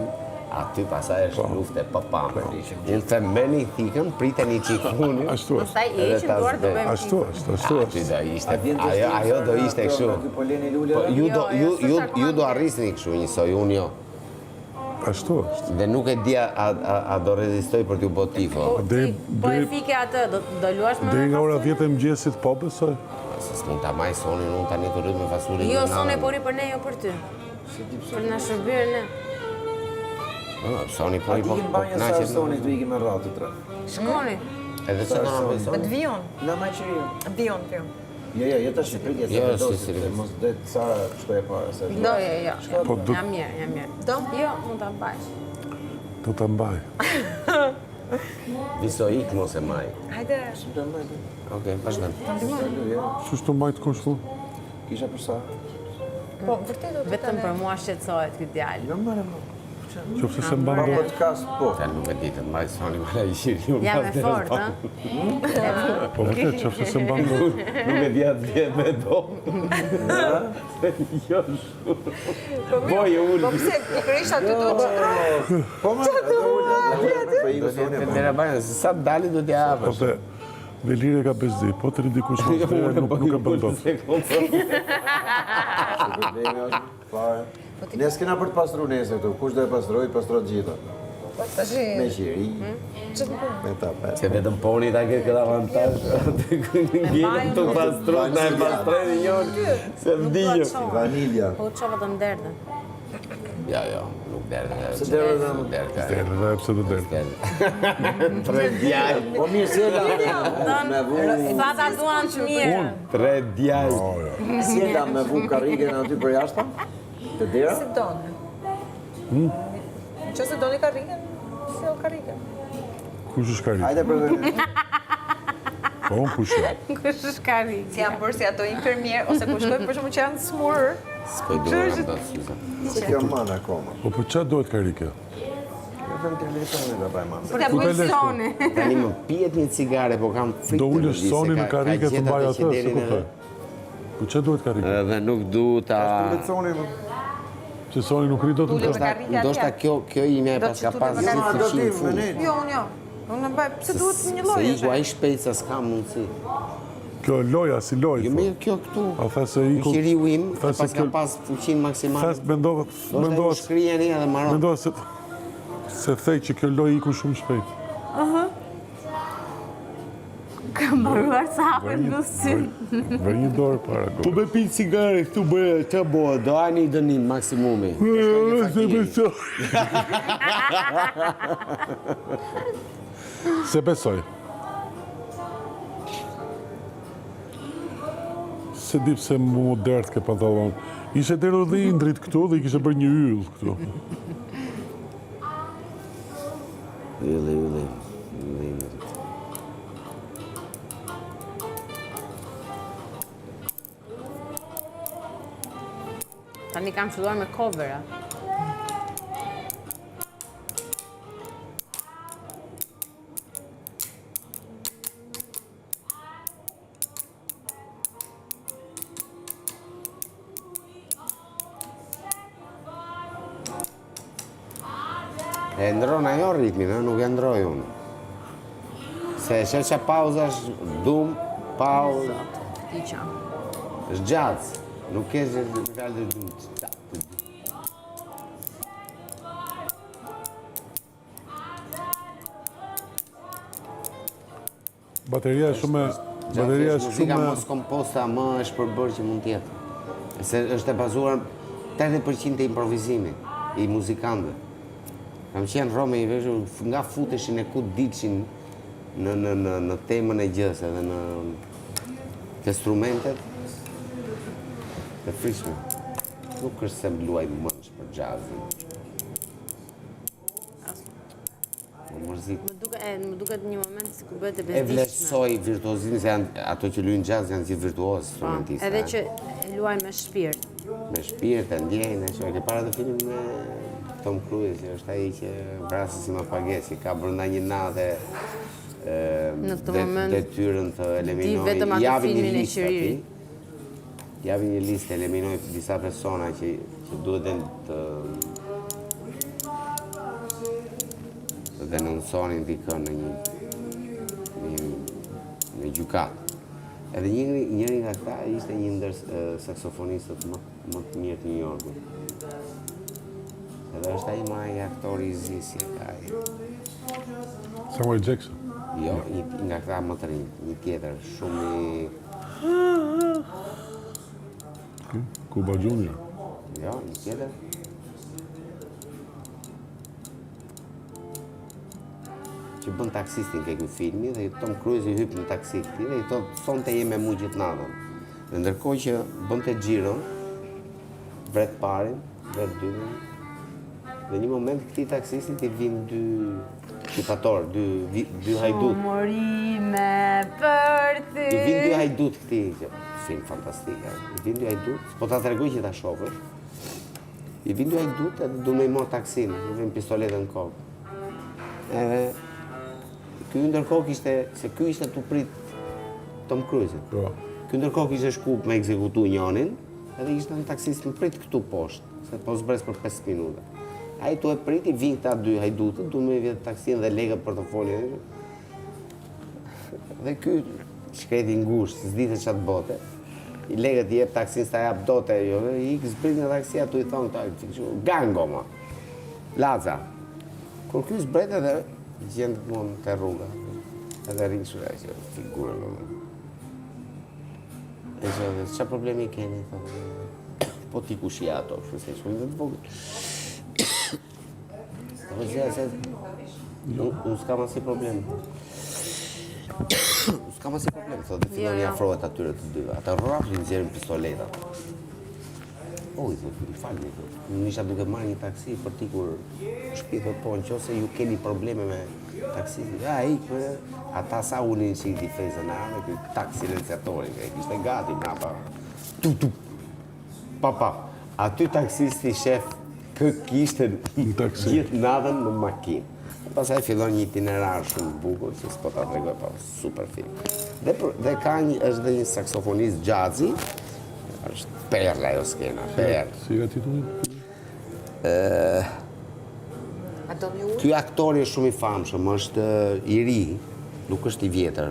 [SPEAKER 10] aty pasaj është lufte papame. Unë them meni thikën, priteni qikuni.
[SPEAKER 8] Ashtu është.
[SPEAKER 5] Pastaj i heqim duart do bëjmë.
[SPEAKER 8] Ashtu është.
[SPEAKER 10] Aty do ishte, ajo do ishte kështu. Ju do arrisni kështu njësoj, unë jo.
[SPEAKER 8] Ashtu është.
[SPEAKER 10] Dhe nuk e di a do rezistoj për t'ju bot tifo.
[SPEAKER 5] Po e fike atë, do luash me...
[SPEAKER 8] Deri nga ora 10 e mëngjesit po besoj.
[SPEAKER 10] Se s'mund t'a maj sonin, unë tani të rrit me fasurin.
[SPEAKER 5] Jo, soni pori për ne, jo për ty. Për na shërbyer ne.
[SPEAKER 10] Soni pori po
[SPEAKER 7] Banjë sa
[SPEAKER 10] knaqet.
[SPEAKER 7] soni këtu ikim me radhë të tre.
[SPEAKER 5] Shkoni.
[SPEAKER 10] Edhe që në me
[SPEAKER 3] Me
[SPEAKER 10] soni.
[SPEAKER 3] të vion.
[SPEAKER 7] Na ma qiriu.
[SPEAKER 3] Vion.
[SPEAKER 7] Jo, tash pritje se
[SPEAKER 10] Jo,
[SPEAKER 7] vendosi,
[SPEAKER 10] si,
[SPEAKER 7] se mos det Sara shkoj e para se.
[SPEAKER 5] Jo.
[SPEAKER 8] Po do
[SPEAKER 5] Jam mirë.
[SPEAKER 3] Do?
[SPEAKER 5] Jo, mund ta bash.
[SPEAKER 8] ta mbaj.
[SPEAKER 10] Viso ik mos e maj.
[SPEAKER 3] Hajde.
[SPEAKER 10] Okej, vazhdo.
[SPEAKER 8] Ç'është të mbajt kështu?
[SPEAKER 7] Kisha për sa?
[SPEAKER 3] Po, vërtet do të
[SPEAKER 5] Vetëm për mua shqetësohet ky djalë.
[SPEAKER 7] Jo më.
[SPEAKER 8] Qofse se mban do.
[SPEAKER 7] Podcast po.
[SPEAKER 10] Ta nuk e di të mbaj soni mara i shiri.
[SPEAKER 5] Jam e fort, ha?
[SPEAKER 8] Po vërtet, qofse se mban do.
[SPEAKER 10] Nuk e di atë vjet me do. Jo shumë. Boje ullë.
[SPEAKER 3] Po pse, pikërisht aty do të...
[SPEAKER 7] Po më.
[SPEAKER 10] Mera bajnë, se sa dali do t'ja
[SPEAKER 8] Po
[SPEAKER 10] apësh.
[SPEAKER 8] te, Velire ka bezdi, po të ridikush në të nuk e bëndot.
[SPEAKER 7] Ne s'kena për të pastru nese këtu. Kush do e pastroj, pastroj gjitha.
[SPEAKER 3] Tashi...
[SPEAKER 7] Me qiri, me tapet.
[SPEAKER 10] Se vetëm poni ta ketë këtë avantazh. Ngjelëm të pastroj, na e pastrojnë njërë. Se vdijë.
[SPEAKER 7] Vanilja.
[SPEAKER 5] Po çova të nderdhe.
[SPEAKER 10] Jo, nuk derdhe.
[SPEAKER 7] Se derdhe dhe
[SPEAKER 10] Nuk derdhe.
[SPEAKER 8] Derdhe dhe pse të derdhe.
[SPEAKER 10] 3 djallë.
[SPEAKER 7] Po mirë sjela me vu.
[SPEAKER 5] Sa ta duan të mirë.
[SPEAKER 10] 3 djallë.
[SPEAKER 7] Sjela me vu karrigen aty për jashta? Të dera?
[SPEAKER 3] Se doni. Që se doni karriken? Se o karriken.
[SPEAKER 8] Kush është kari?
[SPEAKER 7] Hajde për
[SPEAKER 8] Po unë kush jam.
[SPEAKER 5] Kush është kari?
[SPEAKER 3] Si janë bërë si ato infermier, ose kushtojnë për shumë që janë smurë.
[SPEAKER 10] S'poj duar në të syza.
[SPEAKER 7] se kjo manë akoma.
[SPEAKER 8] Po për çfarë duhet karike?
[SPEAKER 7] Jo vetëm televizorin dhe pa e manë.
[SPEAKER 5] Për të bëjë soni.
[SPEAKER 10] Tani më pijet një cigare, po kam frikë.
[SPEAKER 8] Do ullësh sonin në karike të mbaj atë, se kuptoj. Po çfarë duhet karike?
[SPEAKER 10] Edhe nuk du ta...
[SPEAKER 7] Televizorin
[SPEAKER 8] Që soni nuk rrit do të
[SPEAKER 10] Ndoshta kjo ime e pas ka pas si fëqin fund.
[SPEAKER 3] Jo, unë jo. Unë mbaj, pse duhet një
[SPEAKER 10] Se
[SPEAKER 3] lojë?
[SPEAKER 10] iku a i shpejt sa s'ka mundësi.
[SPEAKER 8] Kjo loja si lojë.
[SPEAKER 10] Jo me kjo këtu.
[SPEAKER 8] A tha se
[SPEAKER 10] Në
[SPEAKER 8] iku.
[SPEAKER 10] qiriu im, e
[SPEAKER 8] Tha se
[SPEAKER 10] pas ka
[SPEAKER 8] kjo-
[SPEAKER 10] pas fuqin maksimal.
[SPEAKER 8] Tha mendova
[SPEAKER 10] Do të shkrijeni edhe maron.
[SPEAKER 8] mendova se thej që kjo lojë iku shumë shpejt.
[SPEAKER 5] Kam mbaruar sa hapën në sy.
[SPEAKER 8] Vër një dorë para
[SPEAKER 10] Po me pi cigare këtu bëre, që bëhe, do ani i dënim maksimumi.
[SPEAKER 8] Se besoj. Se di pse mu dert ke pantallon. Ishe dero dhe Indrit këtu dhe i kishe bërë një yll këtu.
[SPEAKER 10] Ylli.
[SPEAKER 5] Tani kam filluar me covera.
[SPEAKER 10] E ndron ajo ritmin, nuk e ndroj unë. Se sheqa pauza është dum, pauzë, është gjatës. Nuk ke që në fjallë të dum.
[SPEAKER 8] Bateria shumë...
[SPEAKER 10] Muzika mos komposta më është përbërë që mund tjetë. Se është e bazuar 80% e improvizimi i muzikantëve. Kam qenë Rome i veshur, nga futeshin e ku diqin në temën e gjës edhe në instrumentet të frishme. Nuk është se më luaj mënsh për jazzin.
[SPEAKER 5] Më duket një moment si ku bëhet e
[SPEAKER 10] E
[SPEAKER 5] bezdishme.
[SPEAKER 10] vlerësoj virtuozin, se ato që luajnë jazz janë gjithë virtuozë instrumentistë.
[SPEAKER 5] Edhe që luaj me shpirt.
[SPEAKER 10] Me shpirt, e ndjejnë, e ke para të filmin me Tom Cruise, që është ai që vrasë si më pagesi, ka brenda një natë detyrën të eliminojë, javi një listë, javi një listë, eliminojë disa persona që duhet të denonsonin dikën në një gjykatë. Edhe njëri nga këta ishte një ndër saksofonistët më të mirë të New Yorkut. Edhe është ai më ai aktori i zi si e ka ai.
[SPEAKER 8] Samuel Jackson.
[SPEAKER 10] Jo, nga këta më të rinj, një tjetër, shumë i...
[SPEAKER 8] Cuba Junior.
[SPEAKER 10] Jo, një tjetër. Që bën taksistin ke ky filmi dhe Tom Cruise i hyp në taksi këtij dhe i thotë sonte jemi me gjithë natën. Dhe ndërkohë që bënte xhiron, vret parin, vret dyrin. Dhe një moment këtij taksistit i vin dy shqipator, dy hajdut.
[SPEAKER 5] Humorime për ty.
[SPEAKER 10] I vin dy hajdut këtij, film fantastik. I vin dy hajdut, po ta tregoj që ta shohësh. I vin dy hajdut edhe du me i mor taksin, i vin pistoletën në kokë. Edhe ky ndërkohë kishte, se ky ishte tu prit Tom Cruise. Ky ndërkohë kishte shku me ekzekutu njënin, edhe ishte në taksist më prit këtu poshtë, se po zbres për 5 minuta. Ai tu e priti, vin këta dy hajdutët, du me vjetë taksin dhe legët portofolin. Dhe ky shkreti ngushtë, s'dite qatë bote, i legët i jep taksin s'ta jap dote, jo, i zbrit nga taksia, tu i thonë këta, gango ma, Laza. Kur ky zbret edhe gjendë mund të rruga, edhe rinjë shura që figurën. E që, qa problemi keni, po t'i kushi ato, shuse, shkujnë dhe të vogë. Unë s'kam asi problem. S'kam asi problem, thotë, dhe fillon i afrohet atyre të dyve. Ata rrafin nxjerrin pistoletat. Oj, thotë, më falni, thotë. Unë isha duke marrë një taksi për t'ikur shpitë, po në qose ju keni probleme me taksitin. Ja, ikme, ata sa unin që i difezën anë, këj taksi silenciatorin, ishte gati, napa. Pa. Aty taksisti shef kishte gjithë natën në makinë. Pastaj fillon një itinerar shumë bukur, që s'po ta tregoj pa super film. Dhe ka është dhe një saksofonist jazzi, është perla ajo skena, perla.
[SPEAKER 8] Si ka titullin?
[SPEAKER 10] Ky aktori është shumë i famshëm, është i ri, nuk është i vjetër,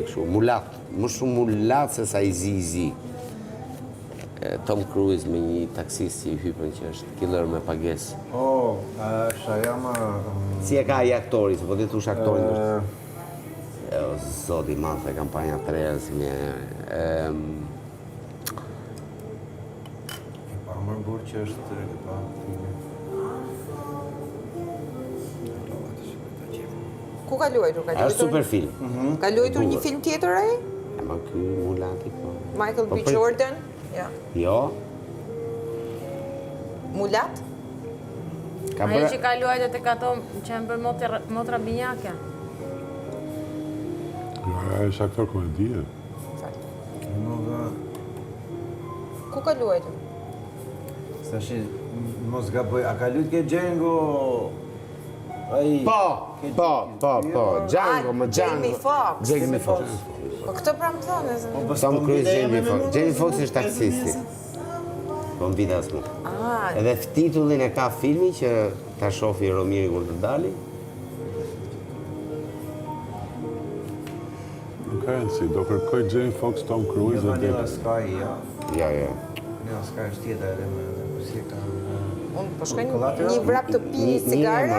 [SPEAKER 10] kështu mulat, më shumë mulat se sa i zi. Tom Cruise me një taksist i hypën që është killer me pagesë.
[SPEAKER 7] Shajama...
[SPEAKER 10] Si e ka i aktori, se po të thush aktorin është... O, zoti madhe, kampanja 3 si mje...
[SPEAKER 7] Pa më burë që është...
[SPEAKER 3] Ku ka luajtur?
[SPEAKER 10] Është super film.
[SPEAKER 3] Ka luajtur një film tjetër ai?
[SPEAKER 10] Ma ky mulati po...
[SPEAKER 3] Michael B. Jordan?
[SPEAKER 10] Jo.
[SPEAKER 3] Mulat?
[SPEAKER 5] Ajo që ka luajtur tek ato që janë bërë motra binjake.
[SPEAKER 8] Ajo është aktor komedie.
[SPEAKER 3] Ku ka luajtur?
[SPEAKER 7] Stashi, mos gaboj, a ka luajt ke Django?
[SPEAKER 10] Po, Django.
[SPEAKER 3] Jamie Foxx.
[SPEAKER 10] Jamie Foxx.
[SPEAKER 3] Po këtë pra më thonë,
[SPEAKER 10] Tom Cruise, Jamie Foxx. Jamie Foxx është taksisti. Po më vite asmu. Edhe titullin e ka filmi që ta shofi Romiri kur të dali.
[SPEAKER 8] Nuk ka rëndësi, do kërkoj Jamie Foxx, Tom Cruise dhe
[SPEAKER 11] Vanilla
[SPEAKER 8] Depp.
[SPEAKER 11] Sky, ja.
[SPEAKER 10] Ja.
[SPEAKER 11] Vanilla Sky është tjetër edhe me si ka...
[SPEAKER 3] Unë po shkoj një vrap të pi një cigare.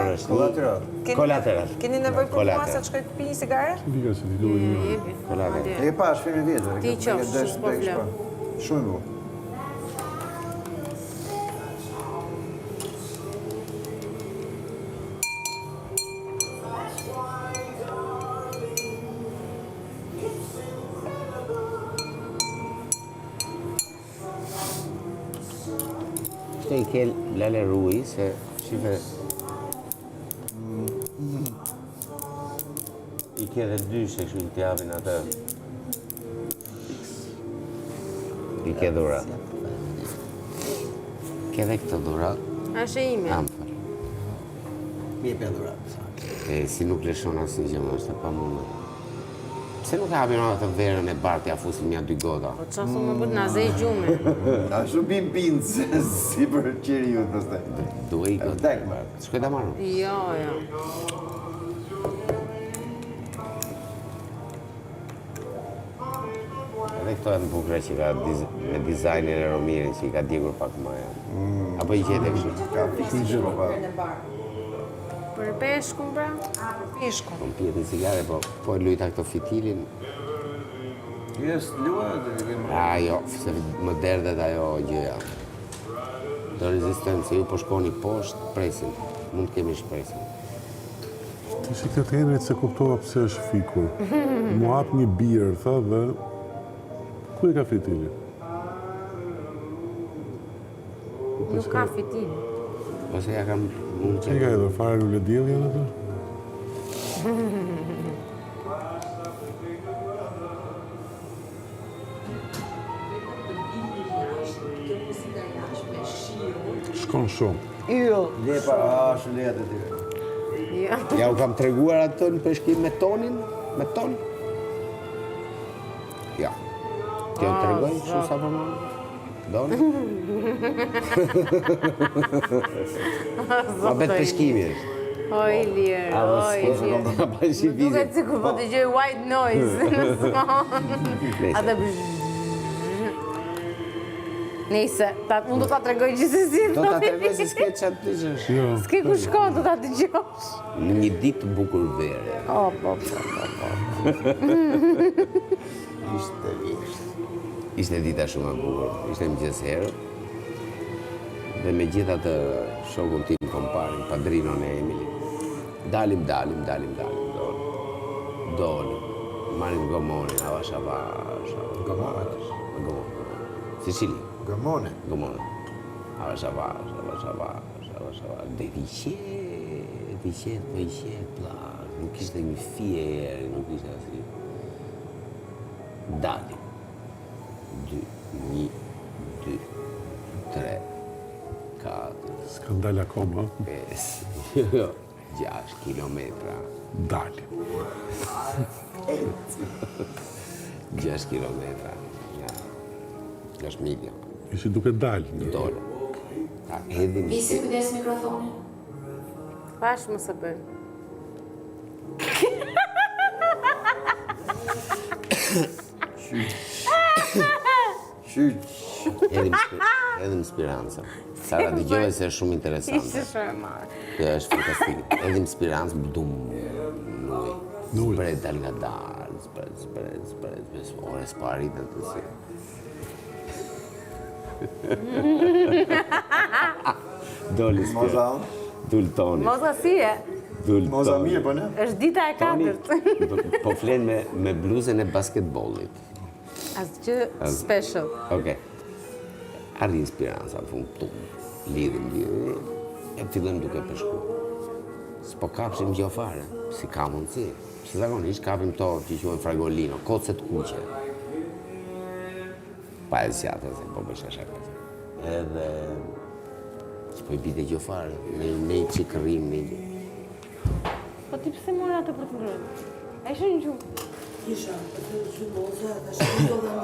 [SPEAKER 10] Kolateral.
[SPEAKER 3] Keni nevojë për mua sa të shkoj të pi një cigare?
[SPEAKER 8] Vika se ti duhet një.
[SPEAKER 10] Kolateral.
[SPEAKER 11] E pa, është filmi vjetër.
[SPEAKER 5] Ti qofsh, s'po vlem.
[SPEAKER 11] Shumë i bukur.
[SPEAKER 10] I ke Lale Rui, se shife... I ke dhe dy që shu i t'javin atë. I ke dhura. Ke dhe këtë dhura.
[SPEAKER 5] Ashe ime.
[SPEAKER 10] Amfër.
[SPEAKER 11] Mi e pe dhura.
[SPEAKER 10] Si nuk leshon asë një gjëmë, është e pa mundë. Pse nuk hapin atë verën e bartë, ja fusin mja 2 gota?
[SPEAKER 5] Po qa thu më bët në zej gjume.
[SPEAKER 7] A shumë bim pinë si për qiri ju të staj.
[SPEAKER 10] Duhe i gota. Shkoj ta marru.
[SPEAKER 5] Jo.
[SPEAKER 10] Edhe këto e në bukre që ka me dizajnin e Romirin që i ka djegur pak maja. Apo i qete kështu?
[SPEAKER 7] Ka fiksin që pa.
[SPEAKER 5] Për peshkun, pra?
[SPEAKER 3] Peshkun.
[SPEAKER 10] Po më pjetë një cigare, po e lujta këto fitilin.
[SPEAKER 11] Jes, lua dhe të kemë...
[SPEAKER 10] Ajo, se më derdet ajo gjëja. Do rezistencë, ju po shkoni poshtë, presin. Mund të kemi shpresin.
[SPEAKER 8] Ti shi këtë Henrit se kuptova pse është fikur. Mu hap një birë, tha, dhe... Ku e ka fitili?
[SPEAKER 5] Nuk ka fitil.
[SPEAKER 10] Ose ja kam mund
[SPEAKER 8] Që ka edhe fare lule djeli janë atë? Shkon shumë.
[SPEAKER 11] Lepa, shumë leja të tyre.
[SPEAKER 10] Ja u kam treguar atë në përshkim me tonin, me ton. Ja. Kjo të tregoj, shumë sa për më. Donë? Ma betë përshkimi është.
[SPEAKER 5] Oj, lirë, oj, lirë. Duket si ku po të gjoj white noise në smonë. Ate Nese, unë do ta tregoj gjithsesi.
[SPEAKER 10] Do ta tregoj si s'ke qatë të gjësh.
[SPEAKER 5] S'ke ku shkon, do ta dëgjosh.
[SPEAKER 10] Në një ditë bukur vere.
[SPEAKER 5] Po.
[SPEAKER 10] Ishte dita shumë e bukur, ishte mëngjes herë. Dhe me gjitha të shokun tim komparin, padrinon e Emili. Dalim. Dolëm. Marim gomonin, avash. Gomone. Sicili.
[SPEAKER 7] Gomone.
[SPEAKER 10] Avash. Dhe vishet, plak. Nuk ishte një fjerë, nuk ishte asi. Dalim. 1, 2, 3, 4.
[SPEAKER 8] Skandal akoma.
[SPEAKER 10] 5, 6 kilometra.
[SPEAKER 8] Dalim.
[SPEAKER 10] 6 kilometra. 6 milja.
[SPEAKER 8] Ishi duke dalë.
[SPEAKER 10] Dole. Edhim.
[SPEAKER 12] Isi kujdes mikrofonin.
[SPEAKER 5] Pash më së bërë.
[SPEAKER 10] Edhim Speranza. Sara, dëgjove se është shumë interesante.
[SPEAKER 5] Ishte shumë e marë.
[SPEAKER 10] Kjo është fantastike. Edhim Speranza, bdum, nuj. Spred dal nga dalë, spred, ore s'parit në të si. Doli
[SPEAKER 7] Moza.
[SPEAKER 10] Dul Toni.
[SPEAKER 5] Moza si e?
[SPEAKER 7] Moza mirë, po ne?
[SPEAKER 5] Është dita e 4.
[SPEAKER 10] Po flen me bluzën e basketbollit.
[SPEAKER 5] Asgjë special.
[SPEAKER 10] Okej. Arrin Speranza, në fund, lidhim. E fillojmë duke përshku. S'po kapshim gjë fare, si ka mundësi. Si zakonisht kapim to që quhen fragolino, kocet kuqe. Pa e zjatë, se po bësha shaka. Edhe... s'po i bide gjë fare, me i qikërim, me i gjë.
[SPEAKER 5] Po ti pse mora atë për të ngrënë? A ishe një gjumë?
[SPEAKER 3] Isha, për të gjumë, ose, ka shumë do dhe një.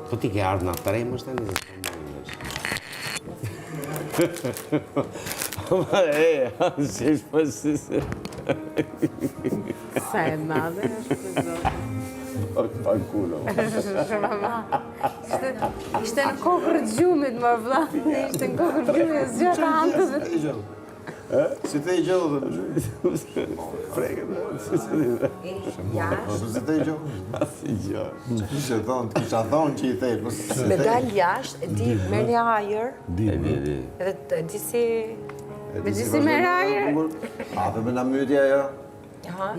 [SPEAKER 10] Po ti ke ardhë në trem është tani? Shesh pësisë.
[SPEAKER 5] Sa e madhe është për zotë.
[SPEAKER 10] Pa kulo.
[SPEAKER 5] Ishte në kokër gjumit, më vla. Ishte në kokër gjumit, zgjë të hantëve.
[SPEAKER 7] Si te i gjellë dhe?
[SPEAKER 10] Freket.
[SPEAKER 7] Si te i gjellë?
[SPEAKER 10] Si gjellë.
[SPEAKER 7] Kisha thonë që i thejtë.
[SPEAKER 3] Me dalë jashtë, e di merë një ajer.
[SPEAKER 10] Di.
[SPEAKER 3] Edhe e di si...
[SPEAKER 5] Me di si merë ajer?
[SPEAKER 7] A, për me në mytja jo?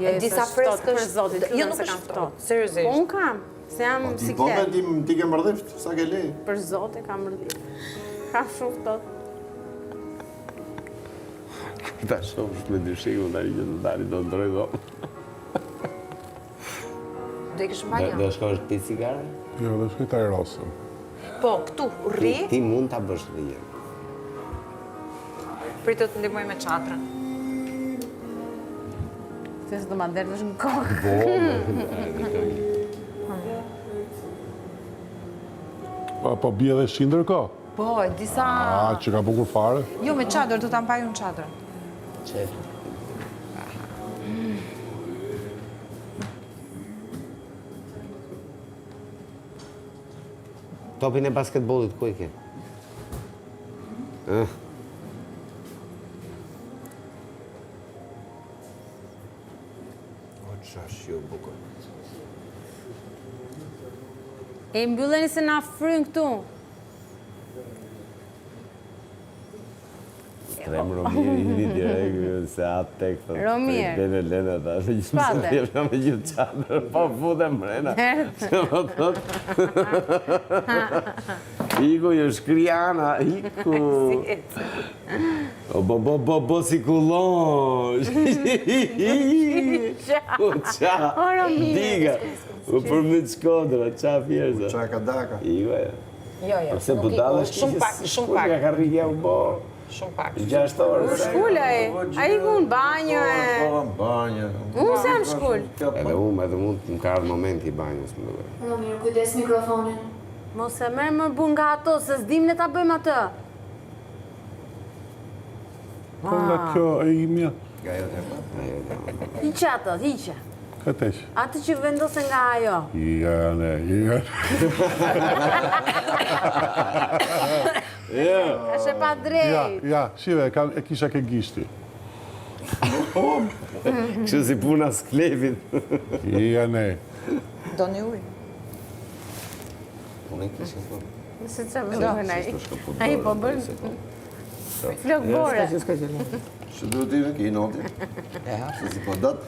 [SPEAKER 3] E di sa freskë është... Jo, nuk është ftohtë, seriosisht.
[SPEAKER 5] Unë kam, se jam
[SPEAKER 7] Ti po me ti ke mërdhift, sa ke lej?
[SPEAKER 5] Për zote kam mërdhit. Kam shumë ftohtë.
[SPEAKER 10] Ta shumë me dyshimu në një të dari do ndroj do.
[SPEAKER 3] Do i kështë mbanja?
[SPEAKER 10] Do shkosh pi cigare?
[SPEAKER 8] Jo, do shkoj të aerosëm.
[SPEAKER 3] Po, këtu, rri,
[SPEAKER 10] Ti mund ta bësh rije.
[SPEAKER 3] pritë të ndimoj me qatrën.
[SPEAKER 5] Se do ma derdhësh në kokë.
[SPEAKER 8] Po bie dhe shindër ko?
[SPEAKER 3] Po, e disa...
[SPEAKER 8] A, që ka bukur fare?
[SPEAKER 3] Jo, me qadrë, do të ampaju në qadrën.
[SPEAKER 10] Qef. Topin e basketbollit ku e ke?
[SPEAKER 7] O, qash jo bukur.
[SPEAKER 5] E mbylleni se na fryn këtu.
[SPEAKER 10] Trem Romir, hini direkt se atë tek.
[SPEAKER 5] Romir.
[SPEAKER 10] Lene, ta.
[SPEAKER 5] Shpate.
[SPEAKER 10] Jepna me gjithë qadrë, po fute mrena. Se më thot. Iku, jo shkriana, iku. Bo si kullon. O qa.
[SPEAKER 5] O, Romir.
[SPEAKER 10] Diga. O përmit shkodra, qa fjerza.
[SPEAKER 7] Qa ka daka.
[SPEAKER 10] Iku, e.
[SPEAKER 3] Jo,
[SPEAKER 10] Se budale
[SPEAKER 3] shumë pak, shumë pak.
[SPEAKER 10] Ka rrigja u bo.
[SPEAKER 3] Shumë pak.
[SPEAKER 10] 6 orë.
[SPEAKER 5] Shkulla e. A i ku në banjo e.
[SPEAKER 7] Po, banjë.
[SPEAKER 5] Unë se jam shkull.
[SPEAKER 10] Edhe unë më ka ardhë momenti i banjës, më duhet.
[SPEAKER 6] Romir, kujdes mikrofonin.
[SPEAKER 5] Mos e merë më bun nga ato, se s'dim ne ta bëjmë atë.
[SPEAKER 8] Po nga kjo e imja.
[SPEAKER 7] Ga jo të pa.
[SPEAKER 5] Hiqa atë, hiqa.
[SPEAKER 8] Këteq.
[SPEAKER 5] Atë që vendose nga ajo.
[SPEAKER 8] Ja.
[SPEAKER 5] Është e pa drejt.
[SPEAKER 8] Ja, shive, e kisha ke gishti.
[SPEAKER 10] Kështu si puna sklepit.
[SPEAKER 8] Ja, ne.
[SPEAKER 3] Do një ujë.
[SPEAKER 10] Unë e kështë të
[SPEAKER 5] Nëse që vëndohen a i. A i po bërë flok bore.
[SPEAKER 7] Që duhet t'i ki i noti? Se si po datë.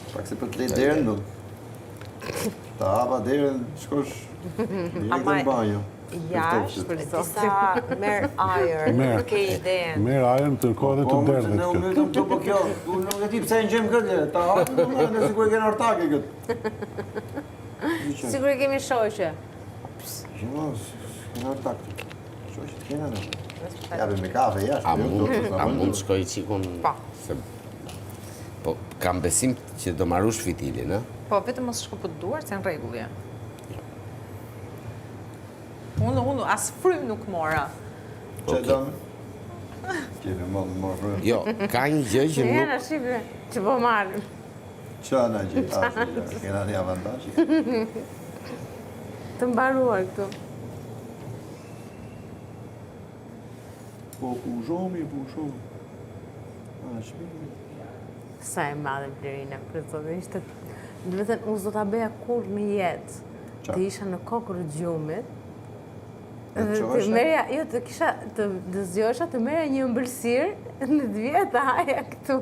[SPEAKER 7] Pak se për të lejtë derën do. Ta hapa derën, shkosh direkt në banjo.
[SPEAKER 3] Jashtë, për disa merë ajer, ke idenë.
[SPEAKER 8] Merë ajën të nërkohë dhe të derdhet
[SPEAKER 7] Ne u
[SPEAKER 8] këtë.
[SPEAKER 7] mytëm të po kjo, unë nuk e ti pse në gjemë këtë, ta hapë në më, në sikur e kena ortake këtë.
[SPEAKER 5] Sigur e kemi shoqe.
[SPEAKER 7] Shimo, kena ortake. Shoqe të kena në. Jabe me kafe jashtë.
[SPEAKER 10] A mund shkoj qikun?
[SPEAKER 3] Pa.
[SPEAKER 10] Po, kam besim që do marush fitilin, e?
[SPEAKER 3] Po, vetëm mos shko për duar, se në regullje. Unë, as frym nuk mora.
[SPEAKER 7] Që dëmë? Kemi më frëm.
[SPEAKER 10] Jo, ka një gjë që
[SPEAKER 5] Në
[SPEAKER 10] nuk...
[SPEAKER 5] jena Shqipëve, që po marrë.
[SPEAKER 7] Qa në gjithë, kena një avantaj.
[SPEAKER 5] Të mbaruar këtu.
[SPEAKER 7] Po, ku zhomi. A, shpimi.
[SPEAKER 5] Sa e madhe Blerina, për të dhe ishte... Dhe vetën, unë s'do t'a beja kur në jetë. Të isha në kokër gjumit. Dhe të merja, jo, të kisha, të zgjosha, të merja një ëmbëlsirë në të vjetë të haja këtu.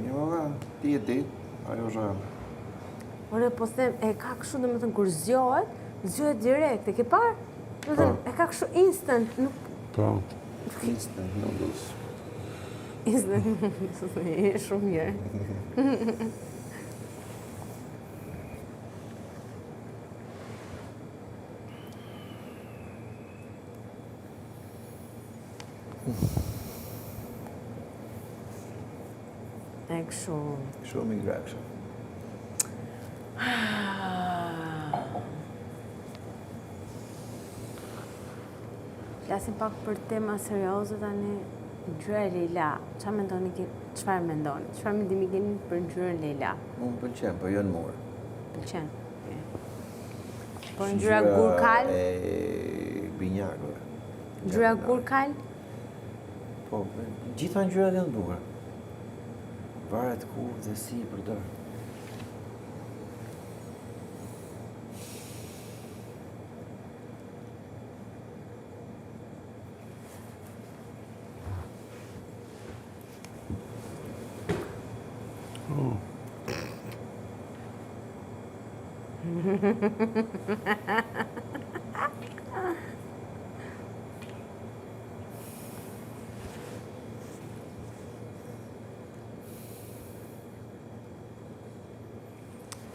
[SPEAKER 7] Një më ti e ditë, ajo zhëmë.
[SPEAKER 5] Ore, po them, e ka kështu dhe më thënë, kur zgjohet direkt, e ke parë? Dhe thënë, e ka kështu instant, nuk...
[SPEAKER 8] Po.
[SPEAKER 7] Instant noodles.
[SPEAKER 5] Instant noodles, e shumë mirë. E kështu...
[SPEAKER 7] Shumë i grekshë.
[SPEAKER 5] flasim pak për tema serioze tani. Ngjyra e Leila, çfarë mendoni? Çfarë mendimi keni për ngjyrën Leila?
[SPEAKER 11] Unë pëlqen, po jo në mur.
[SPEAKER 5] Pëlqen. Po ngjyra gurkal?
[SPEAKER 11] E binjakëve.
[SPEAKER 5] Ngjyra gurkal?
[SPEAKER 11] Po, gjitha ngjyrat janë të bukura. Varet ku dhe si i përdor.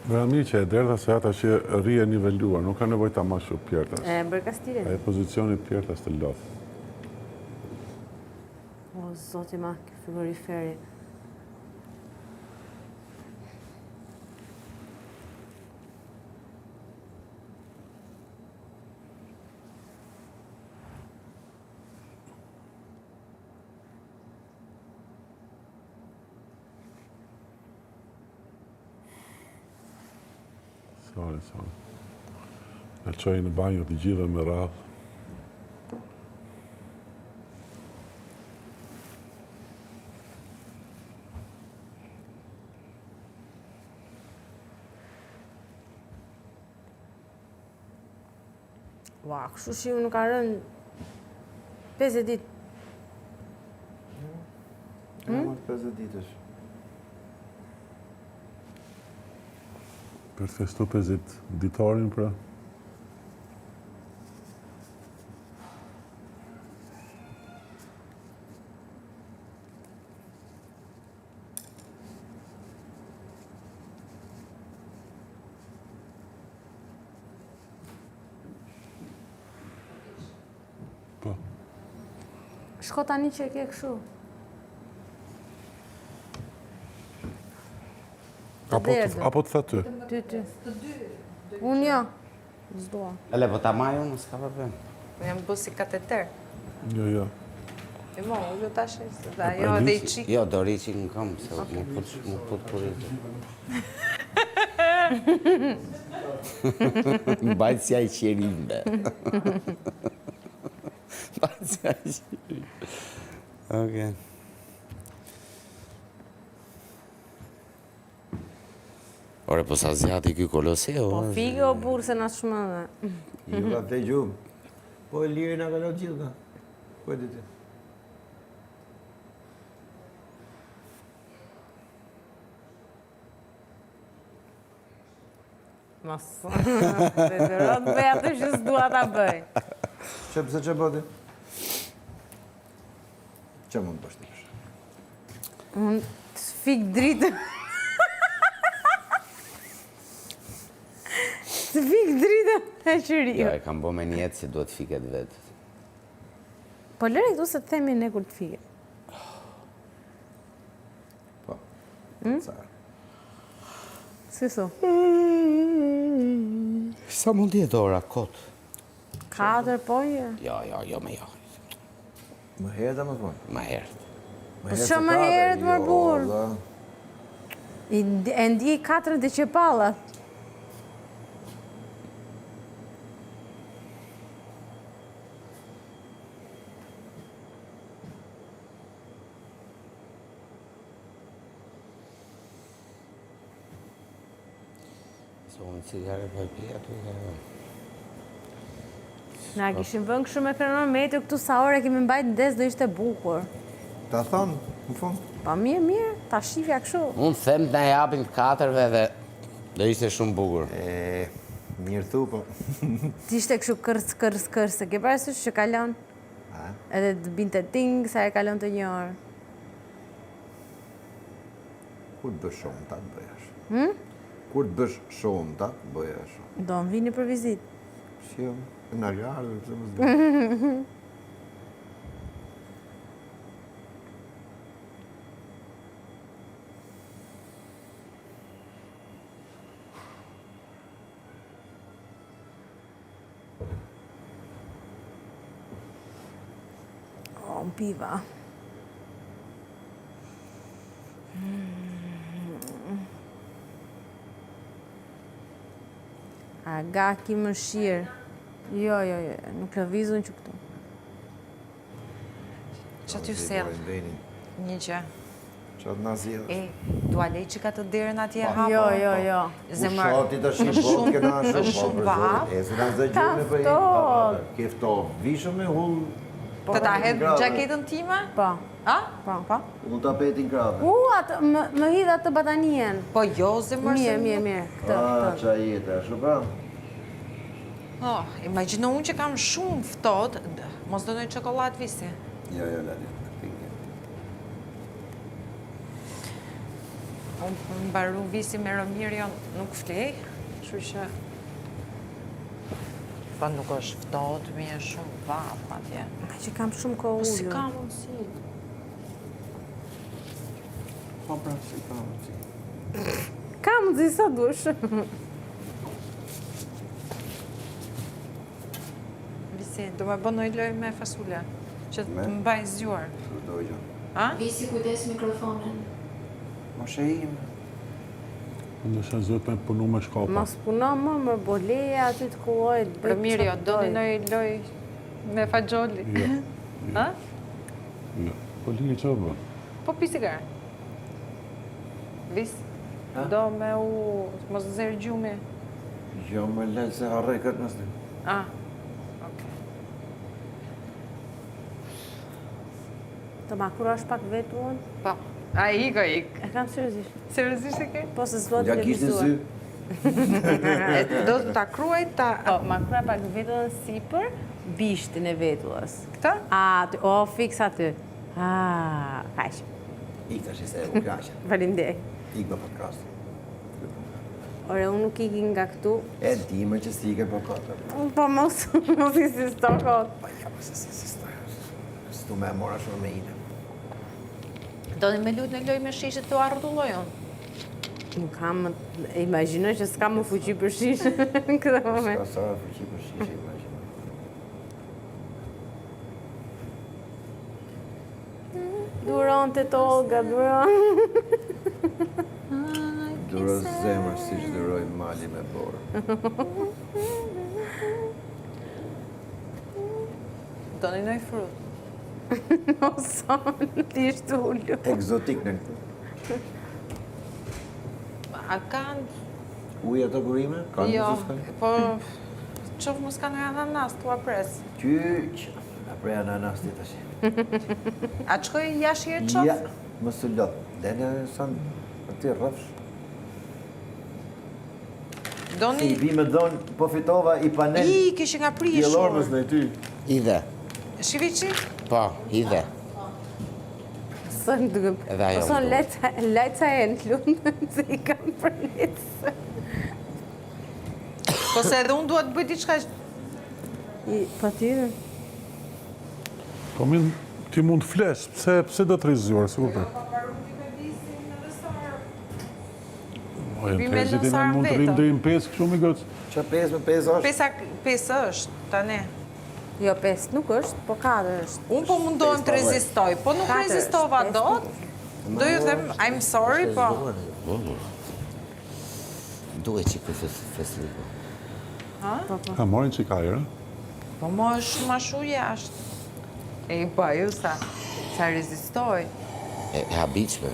[SPEAKER 8] Bëra mirë që e derdha se ata që rrije nivelluar, nuk ka nevojë ta mash shumë pjertas.
[SPEAKER 5] Bërkastire.
[SPEAKER 8] Ai pozicioni pjertas të lodh.
[SPEAKER 5] O, zoti ma, frigoriferi.
[SPEAKER 8] Sorry. Në qoj në banjo të gjithë me radhë.
[SPEAKER 5] Ua, kështu shiu nuk ka rënë 50 ditë.
[SPEAKER 11] Ka marrë 50 ditësh.
[SPEAKER 8] Për të festu 50 ditarin, pra. Po.
[SPEAKER 5] Shko tani që e ke kështu.
[SPEAKER 8] Apo të tha ty?
[SPEAKER 5] Ty. Unë jo. Zdua.
[SPEAKER 10] Ele, po ta maj unë, s'ka problem.
[SPEAKER 3] Jam bë si kateter.
[SPEAKER 8] Jo.
[SPEAKER 3] E mo, unë tash, da, jo edhe i qik.
[SPEAKER 10] Jo, do riqik në kam, se më put purit. Mbajtë si a i qerimbe. Mbajtë si a i qerimbe. Okej. Ore, po sa zjati kjo koloseo.
[SPEAKER 5] Po fige o burë se na shmënë.
[SPEAKER 11] Ju ka te gjumë. Po e lirë nga kalot gjithë ka. Po e ditë.
[SPEAKER 5] Mos. Rëtë bëj atë që s'dua ta bëj.
[SPEAKER 11] Që bëti? Që mund të bështi?
[SPEAKER 5] Unë të fik dritë. Të fik dritë e qëri.
[SPEAKER 10] Jo, e kam bo me njetë si duhet fiket vetë.
[SPEAKER 5] Po lëre këtu se të themi ne kur të fiket.
[SPEAKER 11] Po. Carë.
[SPEAKER 5] S'kësu?
[SPEAKER 10] Sa mund jetë ora, kot?
[SPEAKER 5] 4, po një?
[SPEAKER 10] Jo, me jo.
[SPEAKER 11] Më herët a më thonë?
[SPEAKER 10] Ma herët.
[SPEAKER 5] Po që më herët më burë? E ndi 4 dhe që pala.
[SPEAKER 10] Unë cigare për pia të
[SPEAKER 5] Na kishim vënë kështu me kronometër këtu sa ore kemi mbajt në des do ishte bukur.
[SPEAKER 11] Ta thonë, në fund?
[SPEAKER 5] Pa mirë, ta shifja kështu.
[SPEAKER 10] Unë them të na japin 4-ve dhe do ishte shumë bukur.
[SPEAKER 11] Mirë thu, po.
[SPEAKER 5] Ti ishte kështu kërës, e ke parasysh që kalon? Edhe të binte ting, sa e kalon të një orë.
[SPEAKER 11] Kur të bësh shumë, ta të bëjash. Kur të bësh shumë, ta të bëjash.
[SPEAKER 5] Do më vini për vizit.
[SPEAKER 11] Si jo, në rjarë, pëse më zdi.
[SPEAKER 5] unë piva. Aga ki më shirë. Jo, nuk lëvizun që këtu.
[SPEAKER 3] Që ty sel? Një që.
[SPEAKER 7] Që atë nazirë.
[SPEAKER 3] Dua lej që ka të derën atje hapa?
[SPEAKER 5] Jo.
[SPEAKER 3] Zemër,
[SPEAKER 7] Ushati të shqipot, këna
[SPEAKER 3] është shumë vap.
[SPEAKER 7] E se nga zëgjurme për i. Kefto, vishëm me hull.
[SPEAKER 3] Të ta hedhë gjaketën time?
[SPEAKER 5] Po.
[SPEAKER 3] A?
[SPEAKER 5] Po.
[SPEAKER 7] Hull tapetin krave.
[SPEAKER 5] Më hidha të batanien.
[SPEAKER 3] Po jo, zemër.
[SPEAKER 5] Mirë.
[SPEAKER 7] Qa jetë, shumë pra.
[SPEAKER 3] Imagino unë që kam shumë fëtot, mos do nëjë qokolat visi.
[SPEAKER 7] Jo, lali.
[SPEAKER 3] Unë mbaru visi me Romirion, nuk flej, shu që... Po nuk është fëtot, mi e shumë vap, atje.
[SPEAKER 5] Ma që kam shumë kohë ullur.
[SPEAKER 3] Si ka mundësi?
[SPEAKER 7] Po pra, si ka mundësi.
[SPEAKER 5] Ka mundësi sa dush.
[SPEAKER 3] Visi, do me bënoj loj me fasule, që të mbaj zgjuar.
[SPEAKER 5] Visi, kujdes mikrofonin.
[SPEAKER 7] Moshe ime.
[SPEAKER 8] Nëse zëtë me punu me shkapa.
[SPEAKER 5] Mas puna më boleja aty të kulloj.
[SPEAKER 3] Romirio, do një loj me fagjoli.
[SPEAKER 8] Jo. Po lini që bë?
[SPEAKER 3] Po pi sigarë. Vis, do me mos zërë gjume.
[SPEAKER 11] Jo, më lejtë se harrej këtë nësë.
[SPEAKER 3] Okej.
[SPEAKER 5] Të makura është pak vetë unë?
[SPEAKER 3] Po. A iko.
[SPEAKER 5] E kam seriozisht.
[SPEAKER 3] Seriozisht e ke?
[SPEAKER 5] Po se s'do të
[SPEAKER 7] Ja kishtë sy.
[SPEAKER 3] Do të ta kruaj ta...
[SPEAKER 5] Po, makura pak vetën sipër, bishtin e vetullës.
[SPEAKER 3] Këta?
[SPEAKER 5] Fiks aty. Kaq.
[SPEAKER 7] Ik të shise e u krashe.
[SPEAKER 5] Falindej.
[SPEAKER 7] Ik me podcast.
[SPEAKER 5] Ore, unë nuk ikin nga këtu.
[SPEAKER 7] E di më që si ke për këtë.
[SPEAKER 5] Po mos i si stokot.
[SPEAKER 7] Pa ja, përse si stojë. Së tu me mora shumë me ine.
[SPEAKER 3] Do një me lutë në loj me shishët të arrutullojon?
[SPEAKER 5] Nuk kam, imaginoj që s'kam më fuqi për shishë në këtë moment.
[SPEAKER 7] Ska sa fuqi për shishë, imaginoj.
[SPEAKER 5] Duron të toga, duron.
[SPEAKER 7] Duro zemër si që duroj mali me borë.
[SPEAKER 3] Do një nëj frut.
[SPEAKER 5] Oson, ti ishtë ullu.
[SPEAKER 7] Ekzotik në këtë.
[SPEAKER 3] A kanë...
[SPEAKER 7] Uja të gurime? Kanë
[SPEAKER 3] Jo,
[SPEAKER 7] në s'kanë?
[SPEAKER 3] po... Qofë mos kanë ananas, tu apres.
[SPEAKER 7] Qyq. A prej ananas të të shi.
[SPEAKER 3] A qëkoj jashtë e qofë?
[SPEAKER 7] Ja, më së lot. Dene sanë aty rrëfsh.
[SPEAKER 3] Doni...
[SPEAKER 7] I bi me donë, po fitova i panel...
[SPEAKER 3] I, kishë nga prishur.
[SPEAKER 7] Djelormës në ty.
[SPEAKER 10] Ide.
[SPEAKER 3] Shivici?
[SPEAKER 10] Po, ide.
[SPEAKER 5] Son duke...
[SPEAKER 10] Edhe ajo
[SPEAKER 5] Son
[SPEAKER 10] më duhet.
[SPEAKER 5] lejca e në lunë, se i kam për lecë.
[SPEAKER 3] Po se edhe unë duhet të bëj diçka...
[SPEAKER 5] Pa tyre.
[SPEAKER 8] Po min, ti mund të flesh, pse do të rizjuar, sigur për?
[SPEAKER 3] Bime
[SPEAKER 8] Tezit
[SPEAKER 3] lësar
[SPEAKER 8] mund të
[SPEAKER 3] vetëm.
[SPEAKER 8] rrim dërim 5 kështu mi gëtë.
[SPEAKER 7] Qa 5 me 5 është?
[SPEAKER 3] 5 është, tane.
[SPEAKER 5] Jo, 5 nuk është, po 4 është.
[SPEAKER 3] Unë po mundohem të rezistoj, po nuk rezistova dot. Do ju them, I'm sorry, po...
[SPEAKER 10] Duhet që këtë festival.
[SPEAKER 8] Ka morin që ka jërë?
[SPEAKER 3] Po mo është ma shu jashtë. E po ju sa rezistoj.
[SPEAKER 10] E habitshme.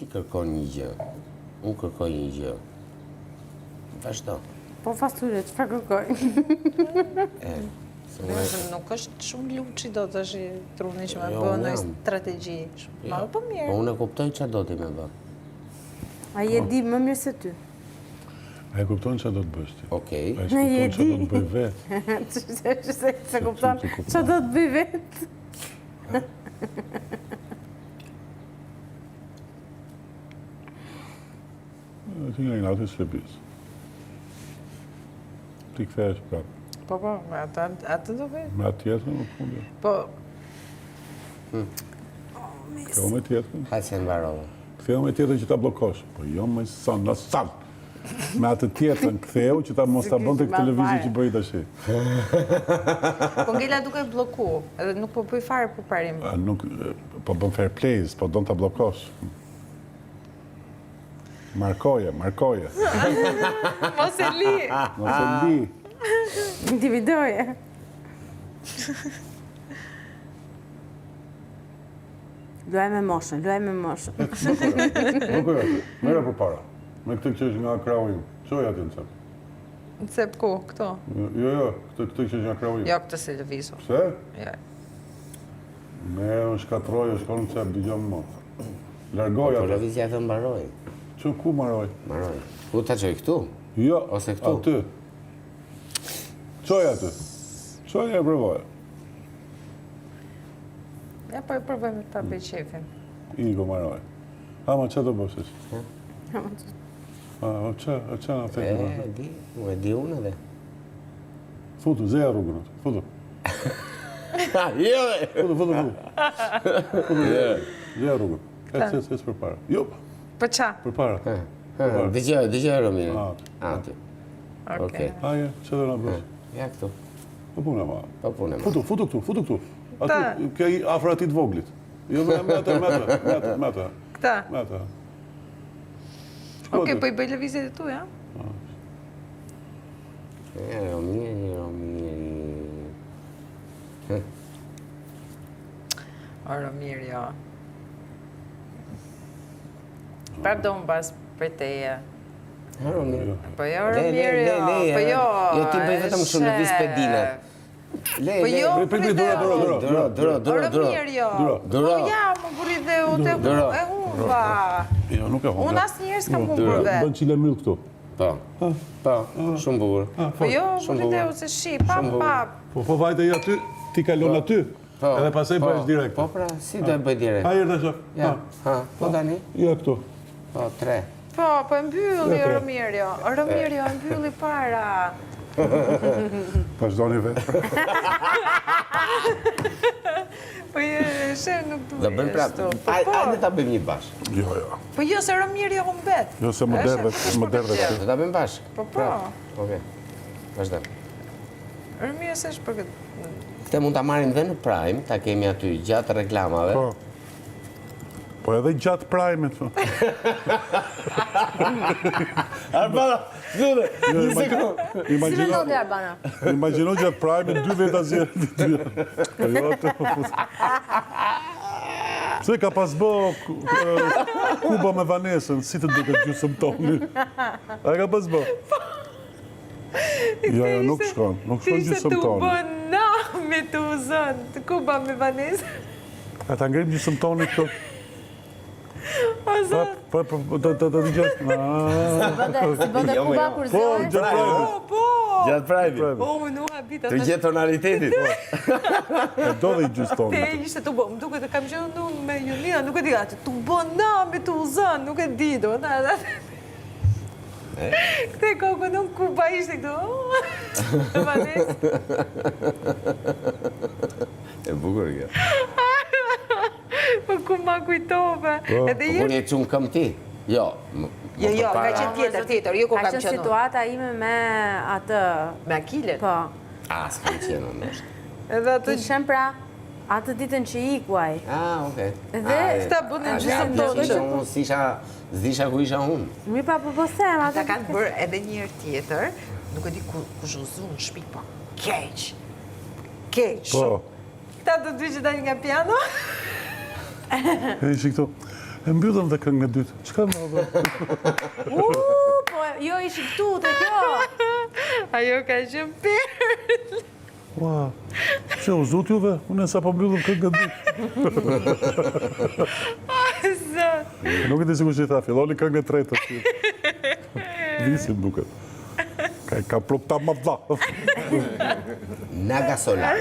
[SPEAKER 10] Ti kërkon një gjë, unë kërkoj një gjë. Vazhdo.
[SPEAKER 5] Po fastyre, çfarë kërkoj?
[SPEAKER 3] Nuk është shumë luçi do të është truni që me bëhë në strategji. Po mirë.
[SPEAKER 10] Po unë e kuptoj që do t'i me bë.
[SPEAKER 5] A je di më mirë se ty?
[SPEAKER 8] A e kupton që do të bësh ti?
[SPEAKER 10] Okej.
[SPEAKER 8] A e kupton që do të bëj vetë?
[SPEAKER 5] Se kupton që do të bëj vetë?
[SPEAKER 8] Ti nga nga të shlebis. Ti këthesh prapë.
[SPEAKER 3] Po, me atë do bëj.
[SPEAKER 8] Me atë tjetën, nuk fundi.
[SPEAKER 3] Po.
[SPEAKER 8] Këtheo me tjetën.
[SPEAKER 10] Hajtë se mbarove.
[SPEAKER 8] Këtheo me tjetën që ta blokosh. Po jo me son, në son. Me atë tjetën këtheo që ta mos ta bën të këtë televizit që bëjt ashi.
[SPEAKER 3] Po ngella duke bloku, edhe nuk po bëj fare për parim.
[SPEAKER 8] Nuk, po bën fair plays, po don ta blokosh. Markoje.
[SPEAKER 3] Mos e li.
[SPEAKER 8] Mos e li.
[SPEAKER 5] Individoje. Luaj me moshën.
[SPEAKER 8] Nuk e mërë për para. Me këtë që është nga krau ju. Qoj aty në cep.
[SPEAKER 3] Në cep ku, këto?
[SPEAKER 8] Jo, këtë që është nga krau ju.
[SPEAKER 3] Jo, këtë se lëvizu.
[SPEAKER 8] Pse?
[SPEAKER 3] Jo.
[SPEAKER 8] Me në shkatroj, është konë në cep, digjon më. Largoj atë.
[SPEAKER 10] Po lëvizja të mbaroj.
[SPEAKER 8] Që ku maroj?
[SPEAKER 10] Maroj. Ku ta qoj këtu?
[SPEAKER 8] Jo,
[SPEAKER 10] ose këtu?
[SPEAKER 8] Aty. Qoj aty. Qoj e provoj.
[SPEAKER 3] Ja, po e provoj me ta bëj qefin.
[SPEAKER 8] Igo maroj. Ama që do bëshesh? Që në fejtë?
[SPEAKER 10] E di unë edhe.
[SPEAKER 8] Futu, zeja rrugën atë. Futu. Futu. Zeja rrugën. Ecë për para. Jo.
[SPEAKER 3] Për qa?
[SPEAKER 8] Për para.
[SPEAKER 10] Dëgjoj Romina. Aty.
[SPEAKER 3] Okej.
[SPEAKER 8] Aje, që do në bësh?
[SPEAKER 10] Ja këtu.
[SPEAKER 8] Po punë ma. Futu këtu. Aty, ke afra ati të voglit. Jo, me atë.
[SPEAKER 3] Këta?
[SPEAKER 8] Me atë.
[SPEAKER 3] Okej, po i bëj lëvizjet e tu, ja?
[SPEAKER 10] Romiri.
[SPEAKER 3] O, Romiri, jo. Prap do më bas për teje.
[SPEAKER 10] Romiri.
[SPEAKER 3] Po jo, Romiri, jo. Po jo.
[SPEAKER 10] Jo, ti bëj vetëm shumë lëviz pedinat.
[SPEAKER 3] Po jo,
[SPEAKER 8] Duro.
[SPEAKER 3] Romiri, jo. Po ja, më burri dhe u të e humba.
[SPEAKER 8] Jo, nuk e humba.
[SPEAKER 3] Unë asë njerës kam humbur vetë.
[SPEAKER 8] Bën qile myllë këtu.
[SPEAKER 10] Po, shumë bukur.
[SPEAKER 3] Po jo, burri dhe u se shi, pap.
[SPEAKER 8] Po vajte i aty, ti kalon aty. Edhe pasaj bëjsh direkt.
[SPEAKER 10] Po pra, si do e bëj direkt?
[SPEAKER 8] Hajër dhe shof.
[SPEAKER 10] Ja, po tani?
[SPEAKER 8] Ja këtu.
[SPEAKER 10] Po, 3.
[SPEAKER 3] Po e mbylli Romiri, jo. Romiri, e mbylli para.
[SPEAKER 8] Pashdoni vetë.
[SPEAKER 3] Po shë nuk duhet.
[SPEAKER 10] Do bëjmë prapë. Ajde ta bëjmë një bashkë.
[SPEAKER 8] Jo.
[SPEAKER 3] Po jo, se Romiri o mbet.
[SPEAKER 8] Jo, se më derdhe.
[SPEAKER 10] Do ta bëjmë bashkë?
[SPEAKER 3] Po.
[SPEAKER 10] Okej. Vazhdo.
[SPEAKER 3] Romiri se është për këtë.
[SPEAKER 10] Këte mund ta marrim dhe në Prime, ta kemi aty gjatë reklamave.
[SPEAKER 8] Po edhe gjatë Prime-it.
[SPEAKER 10] Arbana, zure, një sekund.
[SPEAKER 5] Si me ndodhi Arbana?
[SPEAKER 8] Imagino gjatë Prime-it 2 veta zjerë. Se ka pas bë Kuba me Vanesën, si të duket gjusëm toni. A ka pas bë? Jo, nuk shkon gjusëm toni.
[SPEAKER 3] Të bëna me të uzën, të Kuba me Vanesën.
[SPEAKER 8] A ta ngrim gjusëm toni këto?
[SPEAKER 3] O zot.
[SPEAKER 8] Po, të digjet.
[SPEAKER 5] Si bënde Kuba kur zërë?
[SPEAKER 3] Po.
[SPEAKER 10] Gjatë Prime-it.
[SPEAKER 3] Po, më nuk habita.
[SPEAKER 10] Të gjithë tonalitetit.
[SPEAKER 8] E do dhe i gjusë toni.
[SPEAKER 3] Te ishte të bëmë, duke të kam qenë në me Julina, nuk e di atë, të bëna me të uzën, nuk e di do. Këte kokë nuk Kuba ishte këtu. Të Vanesë.
[SPEAKER 10] E bukur kjo.
[SPEAKER 3] Po ku ma kujtove.
[SPEAKER 10] Po kur je qunë këm ti? Jo.
[SPEAKER 3] Jo, ka qenë tjetër, jo ku kam
[SPEAKER 5] qenë. Ka qenë situata ime me atë...
[SPEAKER 3] Me Akilet?
[SPEAKER 5] Po.
[SPEAKER 10] S'kam qenë në nështë.
[SPEAKER 3] Edhe atë...
[SPEAKER 5] Ishem pra atë ditën që ikuaj.
[SPEAKER 10] Okej.
[SPEAKER 5] Dhe...
[SPEAKER 3] Këta bënë në gjysëm
[SPEAKER 10] tonë. Zisha ku isha unë.
[SPEAKER 5] Mi pa po them atë...
[SPEAKER 3] Ta kanë bërë edhe njërë tjetër, nuk e di ku zhuzu në shpi, po keq. Keq.
[SPEAKER 8] Po.
[SPEAKER 3] Këta të dy që dalin nga piano.
[SPEAKER 8] E ishi këtu. E mbyllëm dhe këngën e dytë. Çka më bë?
[SPEAKER 5] Po, jo ishi këtu te kjo.
[SPEAKER 3] Ajo ka qenë pirë.
[SPEAKER 8] Ua, që u zot juve? Unë sa po mbyllëm këngën e dytë. Nuk e di sikur që i tha, filloni këngën e tretë. Visim duket. Ka plota më dha.
[SPEAKER 10] Naga Solar.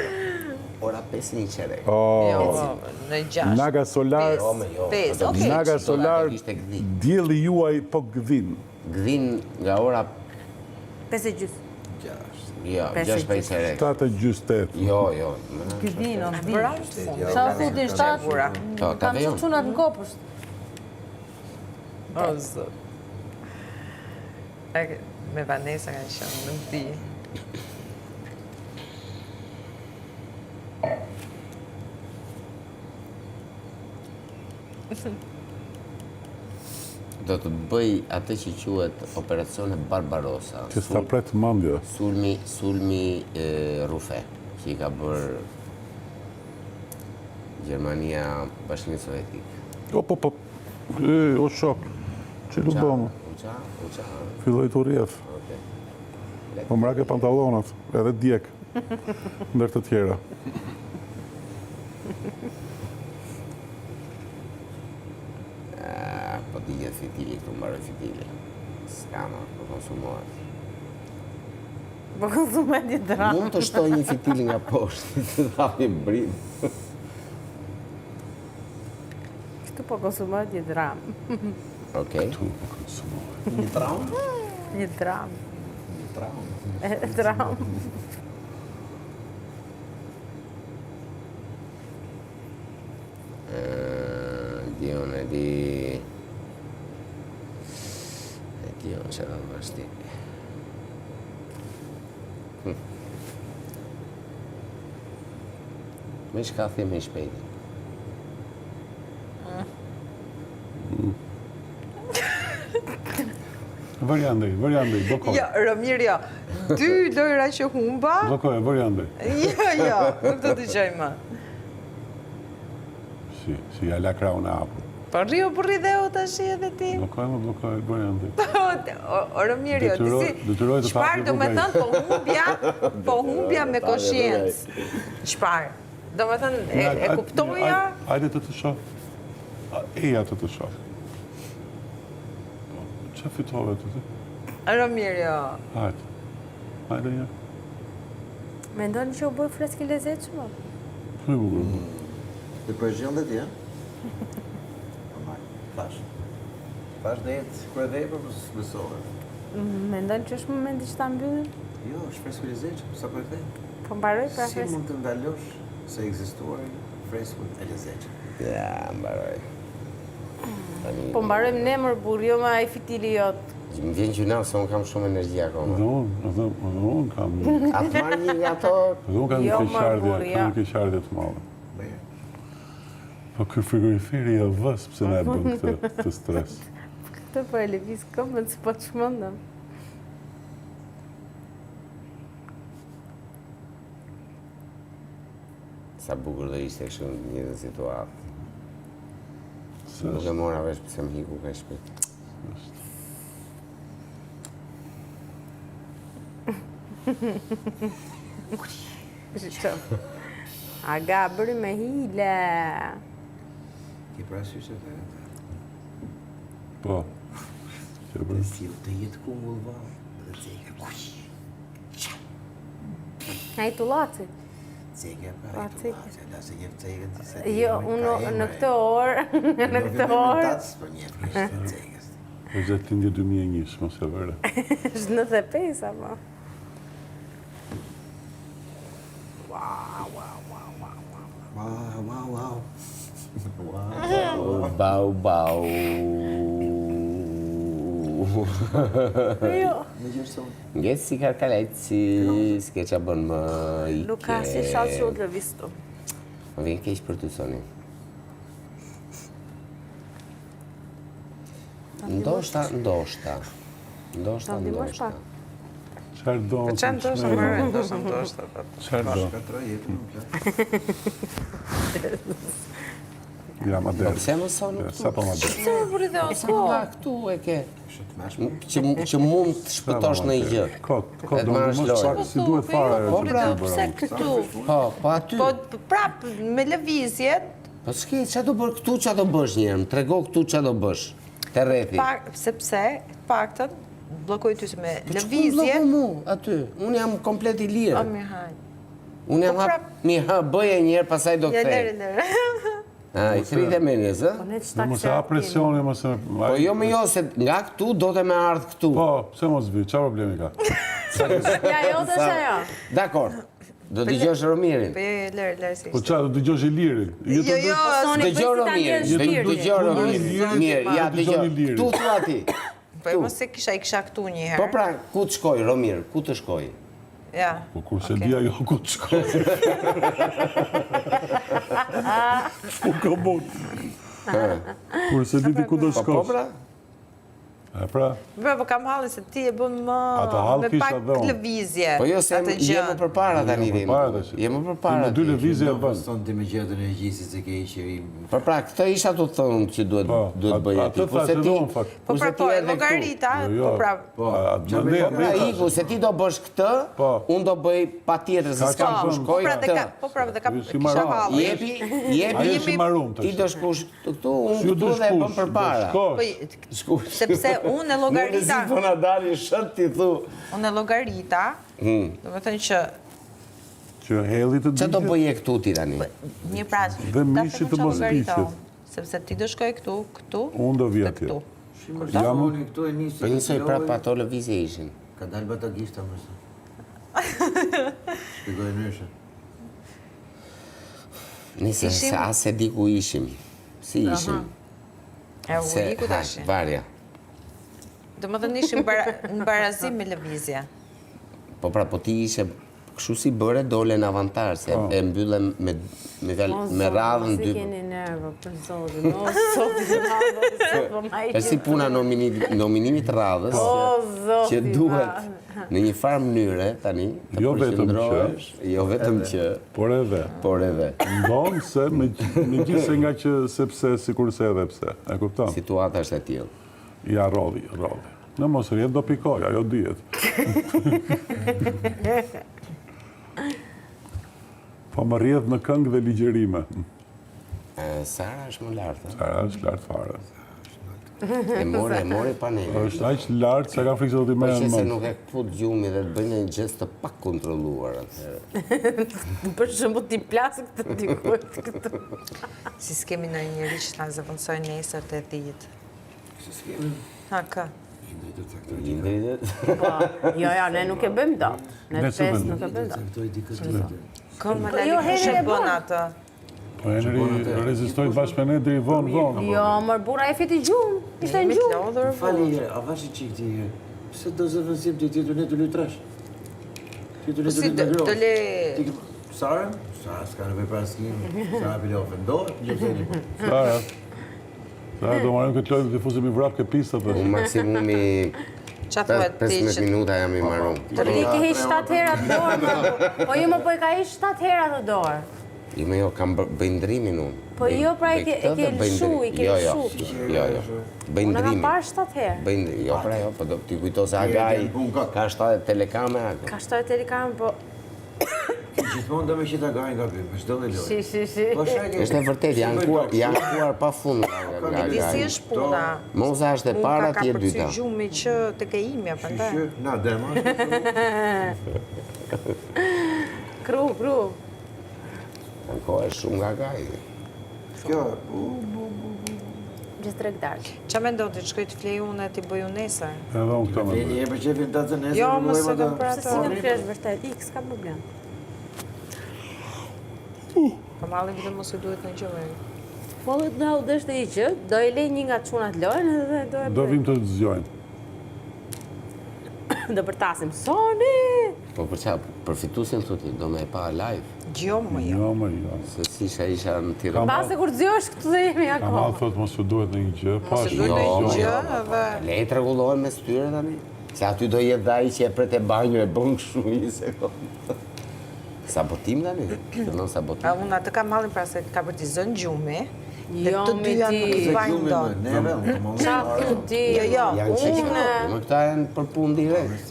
[SPEAKER 10] Ora 5 një qerek.
[SPEAKER 3] Në 6.
[SPEAKER 8] Naga Solar.
[SPEAKER 3] 5, okej.
[SPEAKER 8] Naga Solar, dielli juaj po gdhin.
[SPEAKER 10] Gdhin nga ora
[SPEAKER 5] 5:30.
[SPEAKER 10] jo, 6 pa i qerek.
[SPEAKER 8] 7:28.
[SPEAKER 10] Jo.
[SPEAKER 5] Gdhin, o gdhin. Sa u futin 7? Kam që çunat në kopësht.
[SPEAKER 3] O, zot. Me Vanessa ka qenë, nuk di.
[SPEAKER 10] Do të bëj atë që quhet operacione Barbarossa.
[SPEAKER 8] Që s'ta pret mendja.
[SPEAKER 10] Sulmi rufe, që i ka bërë Gjermania Bashkimi Sovjetik.
[SPEAKER 8] Po. O shok. Që lu bëmë?
[SPEAKER 10] Uqa.
[SPEAKER 8] Filloj të rjef. Po mrake pantallonat, edhe djek. Ndër të tjera.
[SPEAKER 10] Po t'i jetë fitili, këtu mbaroj fitili. S'kama, po konsumohet.
[SPEAKER 5] Po konsumohet një dram.
[SPEAKER 10] Mund të shtoj një fitili nga poshtë, të dhapi brim.
[SPEAKER 5] Këtu po konsumohet një dram.
[SPEAKER 10] Okej.
[SPEAKER 8] Tu po konsumohet.
[SPEAKER 7] Një traum?
[SPEAKER 5] Një dram.
[SPEAKER 7] Traum.
[SPEAKER 5] Dram.
[SPEAKER 10] Dion e di... Dion që ka vështi. Me shka thime i shpejti.
[SPEAKER 8] Vërjandej, blokoj.
[SPEAKER 3] Jo, Romir, jo. 2 lojra që humba.
[SPEAKER 8] Blokoj, vërjandej.
[SPEAKER 3] Jo, nuk të dëgjoj më.
[SPEAKER 8] Si ja la kraun e hapur.
[SPEAKER 3] Po rrio për ridheu të shi edhe ti.
[SPEAKER 8] Blokoj, vërjandej.
[SPEAKER 3] O Romir, jo,
[SPEAKER 8] Detyroj të
[SPEAKER 3] shpar do me thënë, po humbja me koshiencë. Shpar. Do me thënë, e kuptoja?
[SPEAKER 8] Ajde të shoh. Eja të shoh. Që fitove të ti?
[SPEAKER 3] Romir, jo.
[SPEAKER 8] Hajde një.
[SPEAKER 5] Mendoni që u bëj fresk i lezetshëm?
[SPEAKER 8] Shumë i bukur.
[SPEAKER 7] Të përgjën dhe ti, ja? Thash dhe jetë kërë dhe e për mësove.
[SPEAKER 5] Mendoni që është momenti që ta mbyllim?
[SPEAKER 7] Jo, është fresku i lezetshëm, sa për the?
[SPEAKER 5] Po mbaroj pra
[SPEAKER 7] Si
[SPEAKER 5] fresk.
[SPEAKER 7] mund të ndalosh se ekzistuar fresku e lezetshëm?
[SPEAKER 10] Ja, mbaroj.
[SPEAKER 5] Po mbarojmë ne mër burr, jo me ai fitili jot.
[SPEAKER 10] Më vjen gjuna se unë kam shumë energji akoma.
[SPEAKER 8] Dhe unë kam...
[SPEAKER 10] A të marrë një nga to?
[SPEAKER 8] Dhe unë kam një keqardhje të madhe. Po kërë frigoriferi e vës, pëse na e bën këtë stres.
[SPEAKER 5] Këtë po e lëviz këmbën, si po të shmëndëm.
[SPEAKER 10] Sa bukur do ishte kështu një dhe situatë. Nuk e mora vesh pëse më hiku ka shpejt.
[SPEAKER 5] A gabri me hile.
[SPEAKER 7] Ki prasysh e të
[SPEAKER 8] Po.
[SPEAKER 7] Dhe si të jetë kungull valë dhe cekë.
[SPEAKER 5] A i tullaci?
[SPEAKER 7] Cekë pa i tullaci, da se jetë cekë të se
[SPEAKER 5] Jo, unë në këtë orë, në këtë orë.
[SPEAKER 7] Po një frishtë të cekës.
[SPEAKER 8] Është dhe të ndje 2001, mos e vërë.
[SPEAKER 5] Është 95, apo?
[SPEAKER 10] Bau.
[SPEAKER 5] Jo.
[SPEAKER 10] Nge si karkaleci, s'ke qa bën më ike.
[SPEAKER 5] Lukas, i shalë që u të vistu.
[SPEAKER 10] Më vjen keq për ty, Soni. Ndoshta.
[SPEAKER 8] Qarë do?
[SPEAKER 3] Për që ndoshta mërë, ndoshta.
[SPEAKER 8] Qarë do?
[SPEAKER 7] Shkatroj jetë në plak.
[SPEAKER 8] Ja, ma derë.
[SPEAKER 10] Pse më sonë këtu?
[SPEAKER 8] Sa po ma derë.
[SPEAKER 3] Pse më bëri dhe
[SPEAKER 10] Sa nga këtu e ke? Që mund të shpëtosh në i gjë.
[SPEAKER 8] Kot,
[SPEAKER 10] E të marrësh lojë.
[SPEAKER 8] pak si duhet fare.
[SPEAKER 10] Po, pra,
[SPEAKER 3] Pse këtu?
[SPEAKER 10] Po aty.
[SPEAKER 3] Po prap me lëvizjet,
[SPEAKER 10] Po s'ke, që do bërë këtu, që do bësh njerëm? Trego këtu që do bësh. Të rethi.
[SPEAKER 3] sepse paktën bllokoj ty me
[SPEAKER 10] Po që
[SPEAKER 3] lëvizje.
[SPEAKER 10] ku mu, aty? Unë jam komplet i
[SPEAKER 3] O
[SPEAKER 10] lirë.
[SPEAKER 3] mi haj.
[SPEAKER 10] Unë jam hap, bëje njerë, pasaj do
[SPEAKER 3] Ja
[SPEAKER 10] kthej.
[SPEAKER 3] lere.
[SPEAKER 10] A, i thrit e menjes, ë?
[SPEAKER 8] Mos e ha presjoni, mos e...
[SPEAKER 10] Po jo me jo, se nga këtu do të me ardhë këtu.
[SPEAKER 8] Po, pse mos vi, qa problemi ka?
[SPEAKER 5] Ja, jo të shë jo.
[SPEAKER 10] Dakor, do t'i gjosh Romirin.
[SPEAKER 3] Po jo, lere si.
[SPEAKER 8] Po qa, do t'i gjosh i lirin?
[SPEAKER 3] Jo,
[SPEAKER 10] Dëgjoj Romirin, dëgjoj Romirin. Mirë, ja dëgjoj. Këtu thua ti.
[SPEAKER 3] Po mos se i kisha këtu një herë.
[SPEAKER 10] Po pra, ku të shkoj, Romir, ku të shkoj?
[SPEAKER 3] Ja.
[SPEAKER 8] Po kur se dia jo ku të shkoj. Po ka bon. Kur se di ti ku do
[SPEAKER 10] Po
[SPEAKER 8] shkosh.
[SPEAKER 10] pra,
[SPEAKER 8] E pra,
[SPEAKER 3] Po kam hallin se ti e bën
[SPEAKER 8] Ata hall
[SPEAKER 3] me
[SPEAKER 8] kisha
[SPEAKER 3] pak
[SPEAKER 8] dhe unë.
[SPEAKER 3] lëvizje.
[SPEAKER 10] po jo se
[SPEAKER 3] atë gjë.
[SPEAKER 10] jemi përpara tani
[SPEAKER 8] Jemi
[SPEAKER 10] din.
[SPEAKER 8] përpara tash.
[SPEAKER 10] Jemi
[SPEAKER 8] ti
[SPEAKER 10] përpara.
[SPEAKER 8] me dy lëvizje e bën.
[SPEAKER 11] Son ti me gjetën e gjisit se ke që i...
[SPEAKER 10] Po pra, këtë isha të thënë që duhet bëj aty.
[SPEAKER 8] Atë thash edhe unë, fakt.
[SPEAKER 3] Po pra, po, logarita, po pra,
[SPEAKER 10] Pra, iku, se ti do bësh këtë, unë do bëj pa tjetër, se s'kam ku shkoj këtë.
[SPEAKER 3] po pra, dhe
[SPEAKER 8] Si
[SPEAKER 3] kisha
[SPEAKER 8] marron.
[SPEAKER 3] halli.
[SPEAKER 8] Ajo si marum
[SPEAKER 10] Ti
[SPEAKER 8] tash.
[SPEAKER 10] do shkush këtu, unë
[SPEAKER 8] Ju
[SPEAKER 10] këtu
[SPEAKER 8] do
[SPEAKER 10] dhe e bëm
[SPEAKER 8] shkush,
[SPEAKER 10] përpara.
[SPEAKER 8] do
[SPEAKER 3] Po, sepse unë e logarita,
[SPEAKER 10] Si po na dali shët ti thu.
[SPEAKER 3] unë e logarita, do të thënë që
[SPEAKER 8] Që helli të
[SPEAKER 10] Që do
[SPEAKER 8] digjet.
[SPEAKER 10] bëje këtu ti tani?
[SPEAKER 3] një pra,
[SPEAKER 8] Dhe mishi të mos piqet.
[SPEAKER 3] sepse ti do shkoj këtu,
[SPEAKER 8] Unë do vi
[SPEAKER 3] dhe
[SPEAKER 8] atje.
[SPEAKER 3] këtu.
[SPEAKER 8] Jam
[SPEAKER 11] Unë këtu e nisi...
[SPEAKER 10] Po njësoj prapë ato lëvizje ishin.
[SPEAKER 11] Ka dalë batagishta mëse. Shpikoj nëshë.
[SPEAKER 10] Nisë, se as e di ku ishim. Si ishim?
[SPEAKER 3] E u liku tash.
[SPEAKER 10] Varja.
[SPEAKER 3] Do më thënë ishim në barazim me lëvizje.
[SPEAKER 10] Po pra, po ti ishe kështu si bëre dole në avantar, se e mbyllem me radhën dy...
[SPEAKER 5] Si keni nervë, për zotin, o zotin,
[SPEAKER 10] E si puna nominimit radhës, që duhet në një farë mënyre, tani, të
[SPEAKER 8] Jo vetëm
[SPEAKER 10] përqendrohesh, jo vetëm që,
[SPEAKER 8] Por edhe.
[SPEAKER 10] por edhe.
[SPEAKER 8] Ndonë se me gjithse nga që sepse, sikur se edhe pse. E kupton?
[SPEAKER 10] Situata është e tillë.
[SPEAKER 8] Ja, rodhi. Në mos rjetë do pikoj, ajo dihet. Po më rjedh në këngë dhe ligjerime.
[SPEAKER 10] Sara është më lartë.
[SPEAKER 8] Sara është lartë fare.
[SPEAKER 10] E mori panelin.
[SPEAKER 8] Është aq lartë se ka frikë se do t'i
[SPEAKER 10] Po
[SPEAKER 8] merren
[SPEAKER 10] që se
[SPEAKER 8] mend.
[SPEAKER 10] nuk e këput gjumi dhe të bëjnë një gjest të pak kontrolluar atëherë.
[SPEAKER 5] Për shembull ti plasë këtë dikujt këtu.
[SPEAKER 3] Si s'kemi në njëri që të në zëvëndsoj nesër të 10.
[SPEAKER 11] Si s'kemi...
[SPEAKER 3] Ha, ka.
[SPEAKER 10] Indridet.
[SPEAKER 5] Jo, ne nuk e bëjmë dot. Ne
[SPEAKER 8] Ne s'e
[SPEAKER 5] pesë
[SPEAKER 8] bëjmë.
[SPEAKER 5] nuk e bëjmë dot.
[SPEAKER 11] Caktoj dikët të vetë.
[SPEAKER 3] Këmë
[SPEAKER 5] Jo,
[SPEAKER 3] lali
[SPEAKER 5] herë
[SPEAKER 3] kështë
[SPEAKER 5] e
[SPEAKER 3] bën
[SPEAKER 5] bën.
[SPEAKER 3] atë.
[SPEAKER 8] Po Henri rezistojt bashkë me ne deri vonë.
[SPEAKER 5] Jo, mër bura e fiti gjumë, ishte në gjumë.
[SPEAKER 3] Lodhër,
[SPEAKER 11] Fali jere, a vashi qik ti jere. Pse do zëvënsim ti ti të ne të lytrash? Ti të ne të
[SPEAKER 3] Si
[SPEAKER 11] lyt në
[SPEAKER 3] të
[SPEAKER 11] grovë.
[SPEAKER 3] le...
[SPEAKER 11] Sara? Sara s'ka në vepra s'kim. Sara bile ofendohet, gjëseni.
[SPEAKER 8] Sara, do marrim këtë lojë dhe të fusim i vrap ke pistat.
[SPEAKER 10] Unë maksimumi
[SPEAKER 3] Qa thuet ti
[SPEAKER 10] 15
[SPEAKER 3] që...
[SPEAKER 10] minuta jam i marum.
[SPEAKER 5] Ti ke hi 7 hera të dorë, po jo më po i ka hi 7 hera të dorë.
[SPEAKER 10] Jo, me jo, kam bëj ndrimin unë.
[SPEAKER 5] Po jo, pra i ke lëshu, i ke lëshu.
[SPEAKER 10] Jo. Bëj
[SPEAKER 5] Unë kam
[SPEAKER 10] ndrimin.
[SPEAKER 5] parë 7 herë.
[SPEAKER 10] Bëj ndrimin. Jo, pra jo, po do t'i kujto se Agaj ka 7 telekamera.
[SPEAKER 5] Ka 7 telekamera, po...
[SPEAKER 11] Gjithmonë do me qita gajnë nga bëjmë, është do dhe lojë.
[SPEAKER 5] Si.
[SPEAKER 10] Është e vërtet, janë kuar pa fund nga
[SPEAKER 3] Disi
[SPEAKER 10] Agaj.
[SPEAKER 3] është puna.
[SPEAKER 10] Moza është e para, ti e
[SPEAKER 3] Unë
[SPEAKER 10] dyta.
[SPEAKER 3] ka përcy gjumi që të ke imja, përndaj.
[SPEAKER 11] Na, dema.
[SPEAKER 5] Kru.
[SPEAKER 10] Në kohë është shumë nga Agaj.
[SPEAKER 11] Kjo,
[SPEAKER 5] Gjithë tregdarë.
[SPEAKER 3] Qa me ndonë të shkoj të flej unë e t'i bëj unë nesër?
[SPEAKER 8] Edhe unë këto me
[SPEAKER 11] Leni
[SPEAKER 8] bëj.
[SPEAKER 11] e për qefin të të nesër.
[SPEAKER 3] Jo, më se kam pra
[SPEAKER 5] Se
[SPEAKER 3] të...
[SPEAKER 5] si në kresh vërtet, s'ka problem.
[SPEAKER 3] Po malin këtë mos i duhet në gjëve.
[SPEAKER 5] Po në u dështë i që, do i lej një nga çunat lojnë dhe do e
[SPEAKER 8] Do vim të zgjojnë.
[SPEAKER 5] do përtasim. Soni!
[SPEAKER 10] Po për qa, përfitusin thotë, do me e pa live.
[SPEAKER 3] Gjo më jo.
[SPEAKER 8] Jo, më jo.
[SPEAKER 10] Se si isha në Tiranë.
[SPEAKER 5] Base kur zjosh këtu dhe jemi
[SPEAKER 8] Kamal
[SPEAKER 5] akoma.
[SPEAKER 8] thot mos u duhet në një gjë.
[SPEAKER 3] Mos i duhet në
[SPEAKER 10] Jo,
[SPEAKER 3] gjë,
[SPEAKER 10] jo.
[SPEAKER 3] edhe...
[SPEAKER 10] Le e tregullohen me styre tani. Se aty do jetë dhe ai që e pret e banjo e bën kështu një sekundë. Sabotim tani? Fillon
[SPEAKER 3] A
[SPEAKER 10] sabotim.
[SPEAKER 3] unë atë ka malin pra se ka për t'i zënë gjumi, Dhe
[SPEAKER 5] Jo,
[SPEAKER 3] të
[SPEAKER 5] me
[SPEAKER 3] dyja
[SPEAKER 5] ti.
[SPEAKER 3] nuk vajnë dot.
[SPEAKER 11] Neve,
[SPEAKER 5] Qa ku ti?
[SPEAKER 3] Jo,
[SPEAKER 10] Janë që
[SPEAKER 5] Unë...
[SPEAKER 10] Më këta janë për punë direkt.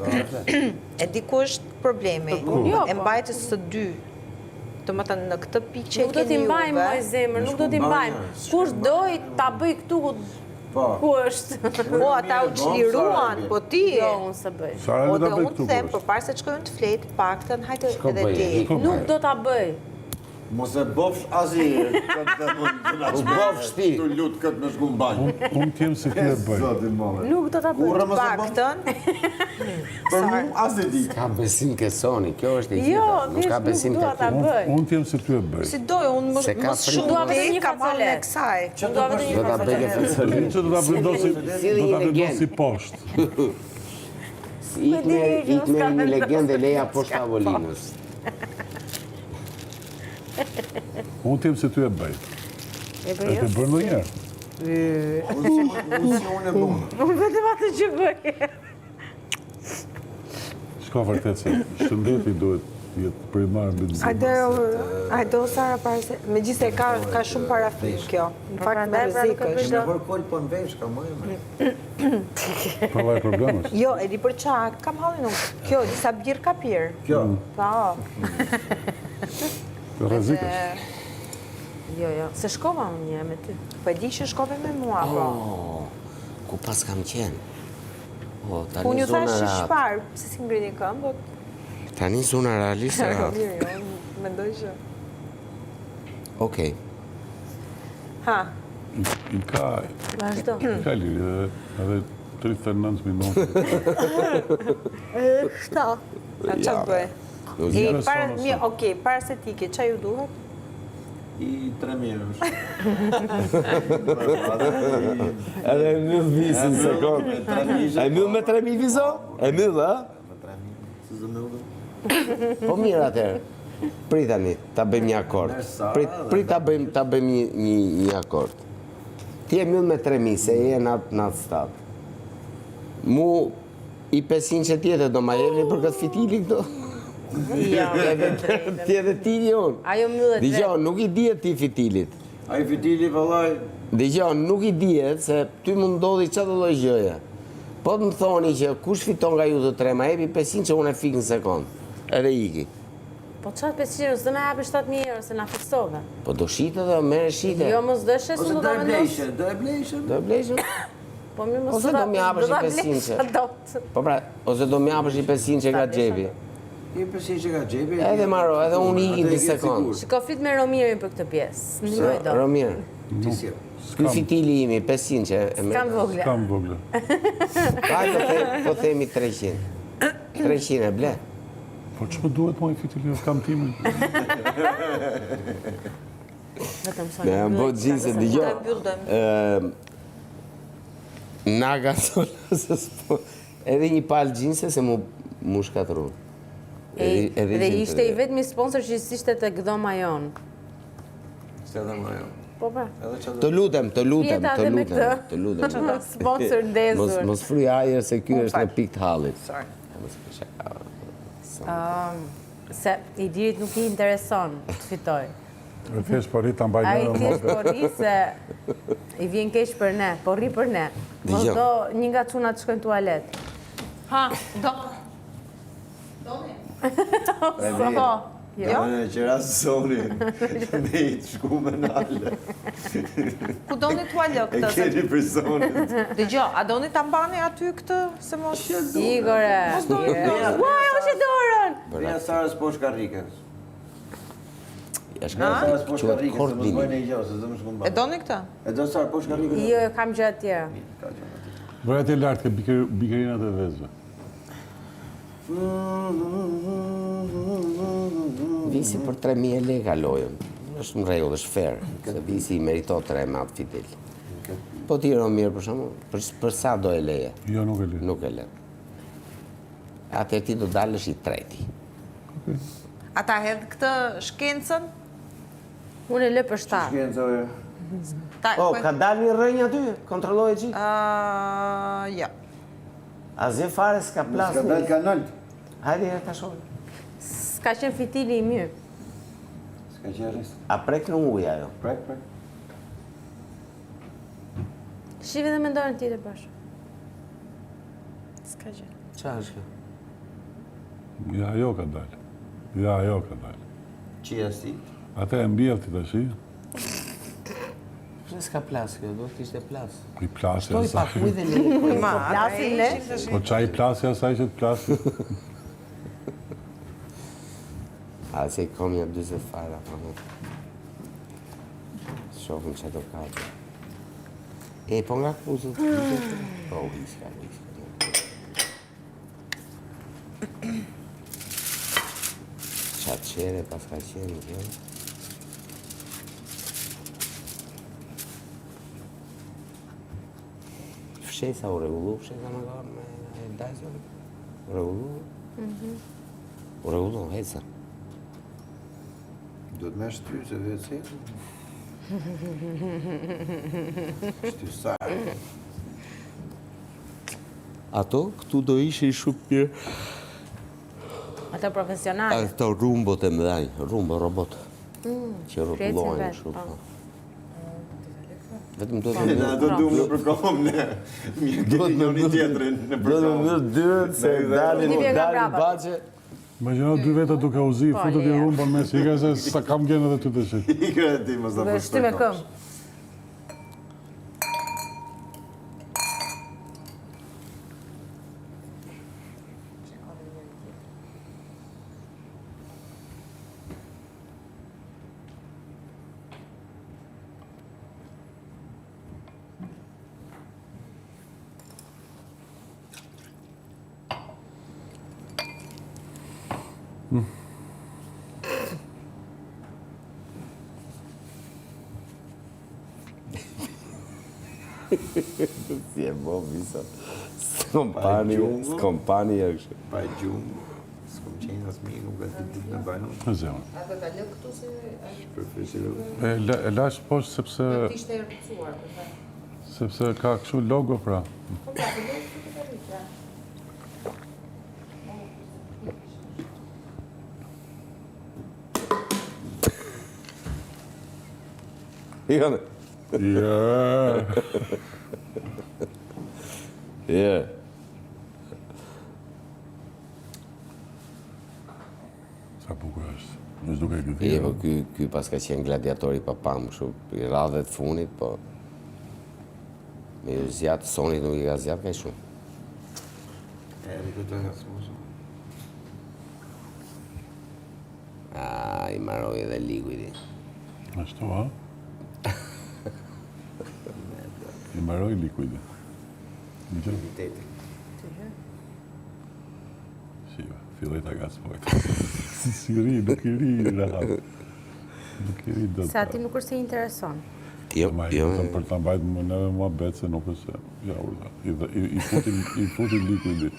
[SPEAKER 3] E di ku është problemi.
[SPEAKER 5] Jo,
[SPEAKER 3] E
[SPEAKER 5] po.
[SPEAKER 3] mbajtës së dy. Të më thënë, në këtë pikë që e
[SPEAKER 5] Nuk do t'i
[SPEAKER 3] keni
[SPEAKER 5] mbajmë, moj
[SPEAKER 3] juve.
[SPEAKER 5] zemër, nuk do t'i mbajmë. Kush doj ta bëj këtu ku është?
[SPEAKER 3] Po, ata u çliruan, po ti.
[SPEAKER 5] Jo, unë se bëj.
[SPEAKER 8] Sara
[SPEAKER 3] Po
[SPEAKER 8] le ta
[SPEAKER 3] dhe
[SPEAKER 8] bëj
[SPEAKER 3] unë
[SPEAKER 8] këtu.
[SPEAKER 3] them, përpara se të shkojmë të fletë, paktën hajde
[SPEAKER 10] Shko
[SPEAKER 3] edhe
[SPEAKER 10] bëje,
[SPEAKER 3] ti.
[SPEAKER 10] hiko.
[SPEAKER 5] Nuk do ta bëj.
[SPEAKER 7] Mos e bofsh asnjë.
[SPEAKER 10] U bofsh ti.
[SPEAKER 7] Tu lut këtë me shku në banjë.
[SPEAKER 8] Unë t'jem se kjo e bëj.
[SPEAKER 7] Zotin molle.
[SPEAKER 5] Nuk do ta bëj.
[SPEAKER 7] Kurrë mos e bofsh.
[SPEAKER 3] Paktën,
[SPEAKER 7] Për mu as e di.
[SPEAKER 10] Ka besim ke Soni, kjo është e
[SPEAKER 5] Jo,
[SPEAKER 10] gjitha. Nuk ka
[SPEAKER 5] thjesht
[SPEAKER 10] besim
[SPEAKER 5] nuk
[SPEAKER 10] ke
[SPEAKER 5] dua ta
[SPEAKER 10] ty.
[SPEAKER 5] bëj.
[SPEAKER 8] Unë t'jem se kjo e bëj.
[SPEAKER 3] si doj, unë
[SPEAKER 10] Se ka
[SPEAKER 3] mos
[SPEAKER 10] frikë.
[SPEAKER 3] shumë
[SPEAKER 5] Dua vetëm një
[SPEAKER 3] kam marrë
[SPEAKER 5] facole.
[SPEAKER 3] me kësaj.
[SPEAKER 5] Unë dua vetëm
[SPEAKER 10] Do
[SPEAKER 5] një
[SPEAKER 10] ta bëj ke
[SPEAKER 5] facole.
[SPEAKER 10] fasolin.
[SPEAKER 8] Që do ta vendosi,
[SPEAKER 10] Si
[SPEAKER 8] do ta
[SPEAKER 10] një
[SPEAKER 8] vendosi
[SPEAKER 10] legend.
[SPEAKER 8] poshtë.
[SPEAKER 10] Ikme një legendë e leja poshtë tavolinës.
[SPEAKER 8] Unë t'jem se ty e bëj.
[SPEAKER 5] E
[SPEAKER 8] E
[SPEAKER 5] bëj
[SPEAKER 8] ke bërë ndonjëherë?
[SPEAKER 7] Unë e bom.
[SPEAKER 5] Unë vetëm atë që bëj.
[SPEAKER 8] Shka vërtet se shëndeti duhet jetë primar mbi të
[SPEAKER 3] Hajde o Sara, megjithëse ka shumë parafik kjo. Në fakt me rrezik është.
[SPEAKER 11] Në bërë kol po në vesh, ka më e
[SPEAKER 8] Pravaj problemës.
[SPEAKER 3] Jo, e di për qa, kam hallin unë. Kjo, disa birë ka pirë.
[SPEAKER 11] Kjo.
[SPEAKER 3] Po.
[SPEAKER 8] Kjo rrezikësh.
[SPEAKER 5] Jo, se shkova unë një me ty.
[SPEAKER 3] Po e di që shkove me mua, po.
[SPEAKER 10] Ku pas kam qenë?
[SPEAKER 3] Unë
[SPEAKER 10] Tani
[SPEAKER 3] ju thash
[SPEAKER 10] zona rat.
[SPEAKER 3] shparë, se si ngrini këmbë,
[SPEAKER 10] Tani zona realisht e rat.
[SPEAKER 3] mirë, unë mendoj që.
[SPEAKER 10] Okej.
[SPEAKER 3] Ha,
[SPEAKER 8] I ka
[SPEAKER 5] Vazhdo.
[SPEAKER 8] liri edhe 39 minutë.
[SPEAKER 3] a qa të bëj?
[SPEAKER 10] Nuk
[SPEAKER 3] E,
[SPEAKER 8] Zgjere
[SPEAKER 3] para,
[SPEAKER 8] sonë,
[SPEAKER 3] mirë, okej, para se ti ke, qa ju duhet?
[SPEAKER 11] I 3000 është.
[SPEAKER 9] Edhe e myll visin se kom. E myll me 3000 vizo? E myll, a?
[SPEAKER 11] Si zë myllë.
[SPEAKER 10] Po mirë atëherë. Prit tani, ta bëjmë një akord. Prit ta bëjmë një akord. Ti e myll me 3000 se je në atë stad. Mu i 500 që tjetër do ma jevni për këtë fitili këto?
[SPEAKER 5] Jo,
[SPEAKER 10] Ti edhe ti unë.
[SPEAKER 5] ajo myllet
[SPEAKER 10] Dgjoj, nuk i dihet ti fitilit.
[SPEAKER 11] A i fitili vëllaj,
[SPEAKER 10] Dgjoj, nuk i dihet se ty më ndodhi çdo lloj gjëje. Po të më thoni që kush fiton nga ju të tre, ma jepi 500 që unë e fik në sekond. Edhe iki.
[SPEAKER 5] Po qatë 500 euro, s'do na japi 7.000 euro, se na fiksove.
[SPEAKER 10] Po do shite dhe mere shite.
[SPEAKER 5] Jo, mos dëshe, se
[SPEAKER 11] ose
[SPEAKER 5] do
[SPEAKER 11] do
[SPEAKER 5] ta
[SPEAKER 11] e
[SPEAKER 5] vendos.
[SPEAKER 11] blejshë, do e blejshë.
[SPEAKER 10] Do e blejshë?
[SPEAKER 5] Po mirë mos
[SPEAKER 10] Ose do më japësh i 500 që.
[SPEAKER 5] që.
[SPEAKER 10] Po pra, ose do më japësh i 500 që nga xhepi.
[SPEAKER 11] I 500 që ka gjepi.
[SPEAKER 10] Edhe maro, edhe unë iki në sekond.
[SPEAKER 5] Shiko, fit me Romirin për këtë pjesë. Ndimoj do.
[SPEAKER 10] Romir,
[SPEAKER 11] Ti si.
[SPEAKER 10] ky fitili imi 500 që e me.
[SPEAKER 5] Kam vogla.
[SPEAKER 8] Kam vogla.
[SPEAKER 10] Hajde po themi 300. 300 e ble.
[SPEAKER 8] Po që më duhet më i fitili, kam timin.
[SPEAKER 5] Vetëm
[SPEAKER 10] Ne
[SPEAKER 5] sonë.
[SPEAKER 10] jam bot gjinse,
[SPEAKER 3] Ta
[SPEAKER 10] dëgjoj.
[SPEAKER 3] mbyll
[SPEAKER 10] Naga sola se s'po. Edhe një palë gjinse se mu shkatru.
[SPEAKER 5] Dhe ishte i vetëmi sponsor që ishte të gdhoma jonë.
[SPEAKER 11] Se edhe ma jo.
[SPEAKER 5] Po pra.
[SPEAKER 11] Edhe që
[SPEAKER 10] Të lutem, të lutem,
[SPEAKER 5] Jeta
[SPEAKER 10] të
[SPEAKER 5] dhe me
[SPEAKER 10] lutem,
[SPEAKER 5] këtë.
[SPEAKER 10] të lutem.
[SPEAKER 5] Sponsor ndezur.
[SPEAKER 10] Mos fry ajër se ky është në pikë të hallit.
[SPEAKER 3] Sorry.
[SPEAKER 5] Se i dirit nuk i intereson të fitoj.
[SPEAKER 8] E thjesht po rrit ta mbaj
[SPEAKER 5] A i
[SPEAKER 8] në
[SPEAKER 5] thjesht po rri se i vjen keq për ne, po rri për ne. Mos
[SPEAKER 10] Dgjoj.
[SPEAKER 5] do një nga çunat të shkojnë tualet. Ha, do. So, jo.
[SPEAKER 11] Në që rasë zoni, me i të shku me nalë.
[SPEAKER 3] Ku doni t'ua lë
[SPEAKER 11] E
[SPEAKER 3] këtë?
[SPEAKER 11] keni për zonit.
[SPEAKER 3] Dëgjoj, a doni ta mbani aty këtë se mos
[SPEAKER 5] Igore. Uaj, o që dorën!
[SPEAKER 11] Vija Sarës poshtë karrikës.
[SPEAKER 10] Është
[SPEAKER 11] Sarës poshtë
[SPEAKER 10] quhet
[SPEAKER 11] karrikës, se mos
[SPEAKER 10] kordini.
[SPEAKER 11] bëjnë e gjë, se zë më shku
[SPEAKER 3] E
[SPEAKER 11] mba.
[SPEAKER 3] doni këtë?
[SPEAKER 11] E do Sarë poshtë karrikës?
[SPEAKER 5] Jo, kam gjë atje.
[SPEAKER 11] Ka gjë aty.
[SPEAKER 8] Vërat e lartë ke bikerinat e vezve.
[SPEAKER 10] Visi për 3.000 lekë lojën. Është në rregull, është fair, se visi i merito 3 me atë fitil. Po ti Romir për shembull, për sa do e leje?
[SPEAKER 8] Jo, nuk e le.
[SPEAKER 10] Nuk e le. Atë ti do dalësh i treti.
[SPEAKER 3] Ata hedh këtë shkencën?
[SPEAKER 5] Unë e lë për 7.
[SPEAKER 11] Shkenë zojë.
[SPEAKER 10] Ka dalë një rrënjë aty? Kontrolloj gjithë?
[SPEAKER 3] Ja.
[SPEAKER 10] Asgjë fare s'ka plas.
[SPEAKER 11] Ska dalë kanalt.
[SPEAKER 10] Hajde herë ta shohim.
[SPEAKER 5] S'ka qenë fitili i mirë.
[SPEAKER 11] Ska që rrisë.
[SPEAKER 10] A prek në ujë ajo?
[SPEAKER 11] Prek.
[SPEAKER 5] Shive dhe me ndorën tjetër bashkë.
[SPEAKER 6] S'ka gjë.
[SPEAKER 10] Qa është kjo?
[SPEAKER 8] Ja, ajo ka dalë. Ja, ajo ka dalë.
[SPEAKER 7] Qia si?
[SPEAKER 8] Ate e mbjellë ti të shi?
[SPEAKER 10] Pse s'ka plas kjo? Do të ishte plas.
[SPEAKER 8] I plasja
[SPEAKER 10] Shtoj pak
[SPEAKER 8] asaj.
[SPEAKER 10] ujë dhe le.
[SPEAKER 3] Plasin ne?
[SPEAKER 8] Po qa i plasja asaj që të plasja?
[SPEAKER 10] A se i kom një 20 fara. Shofim që do kaqë. E, po nga kuzët? Po, hiska. Qatë qere, pas ka qenë, kjo. Fshesa u regullu, fshesa më ka me Dyson. U regullu? U regullu, heca.
[SPEAKER 7] Do të me shty se vetë si? Shty sarë.
[SPEAKER 10] Ato, këtu do ishin shumë mirë.
[SPEAKER 5] Ato profesionale.
[SPEAKER 10] Ato rumbot e mëdhaj, rumbo, robot. Që rrotullohen
[SPEAKER 5] vetë,
[SPEAKER 10] shumë.
[SPEAKER 5] po.
[SPEAKER 10] Vetëm do të
[SPEAKER 7] Na do duam në përkohëm ne. Mirë këtë njëri tjetrin në përkohëm.
[SPEAKER 10] mërë dyrët se dalin
[SPEAKER 5] Ti vjen nga brapa.
[SPEAKER 10] bache.
[SPEAKER 8] Me gjëna dy veta duke u zi, futët i rumbën me siga se sa kam gjenë edhe ty të shi.
[SPEAKER 7] I kërë ti mos da
[SPEAKER 5] Dhe shty me këm.
[SPEAKER 10] Si e bo, visa. Skompani është.
[SPEAKER 7] Pa e gjumë. S'kom qenë as mi, nuk e ditë në bajnë.
[SPEAKER 8] Në zemë.
[SPEAKER 3] A do ta lë këtu se
[SPEAKER 8] E lash poshtë sepse...
[SPEAKER 3] ishte e rëcuar,
[SPEAKER 8] Sepse ka kështu logo pra.
[SPEAKER 10] Jone.
[SPEAKER 8] Yeah.
[SPEAKER 10] Yeah.
[SPEAKER 8] Sa bukur është. Nësë duke këtë
[SPEAKER 10] E, po ky pas ka qenë gladiatori papam, shumë i radhët funit, po... Me ju zjatë, sonit nuk i ka zjatë ka shumë.
[SPEAKER 7] E, dhe këtë të nga smusë.
[SPEAKER 10] I maroj edhe likuidi.
[SPEAKER 8] Ashtu, ha? I maroj likuidi. Në gjë?
[SPEAKER 7] Teti.
[SPEAKER 8] Shiva, filloj të gacmojt. Si ri, nuk i ri, rahat. Nuk i ri do të...
[SPEAKER 5] Sa ti nuk është se intereson.
[SPEAKER 10] Jo,
[SPEAKER 8] Për të mbajtë më neve mua betë se nuk është se... Ja, urda. I futi likuidi.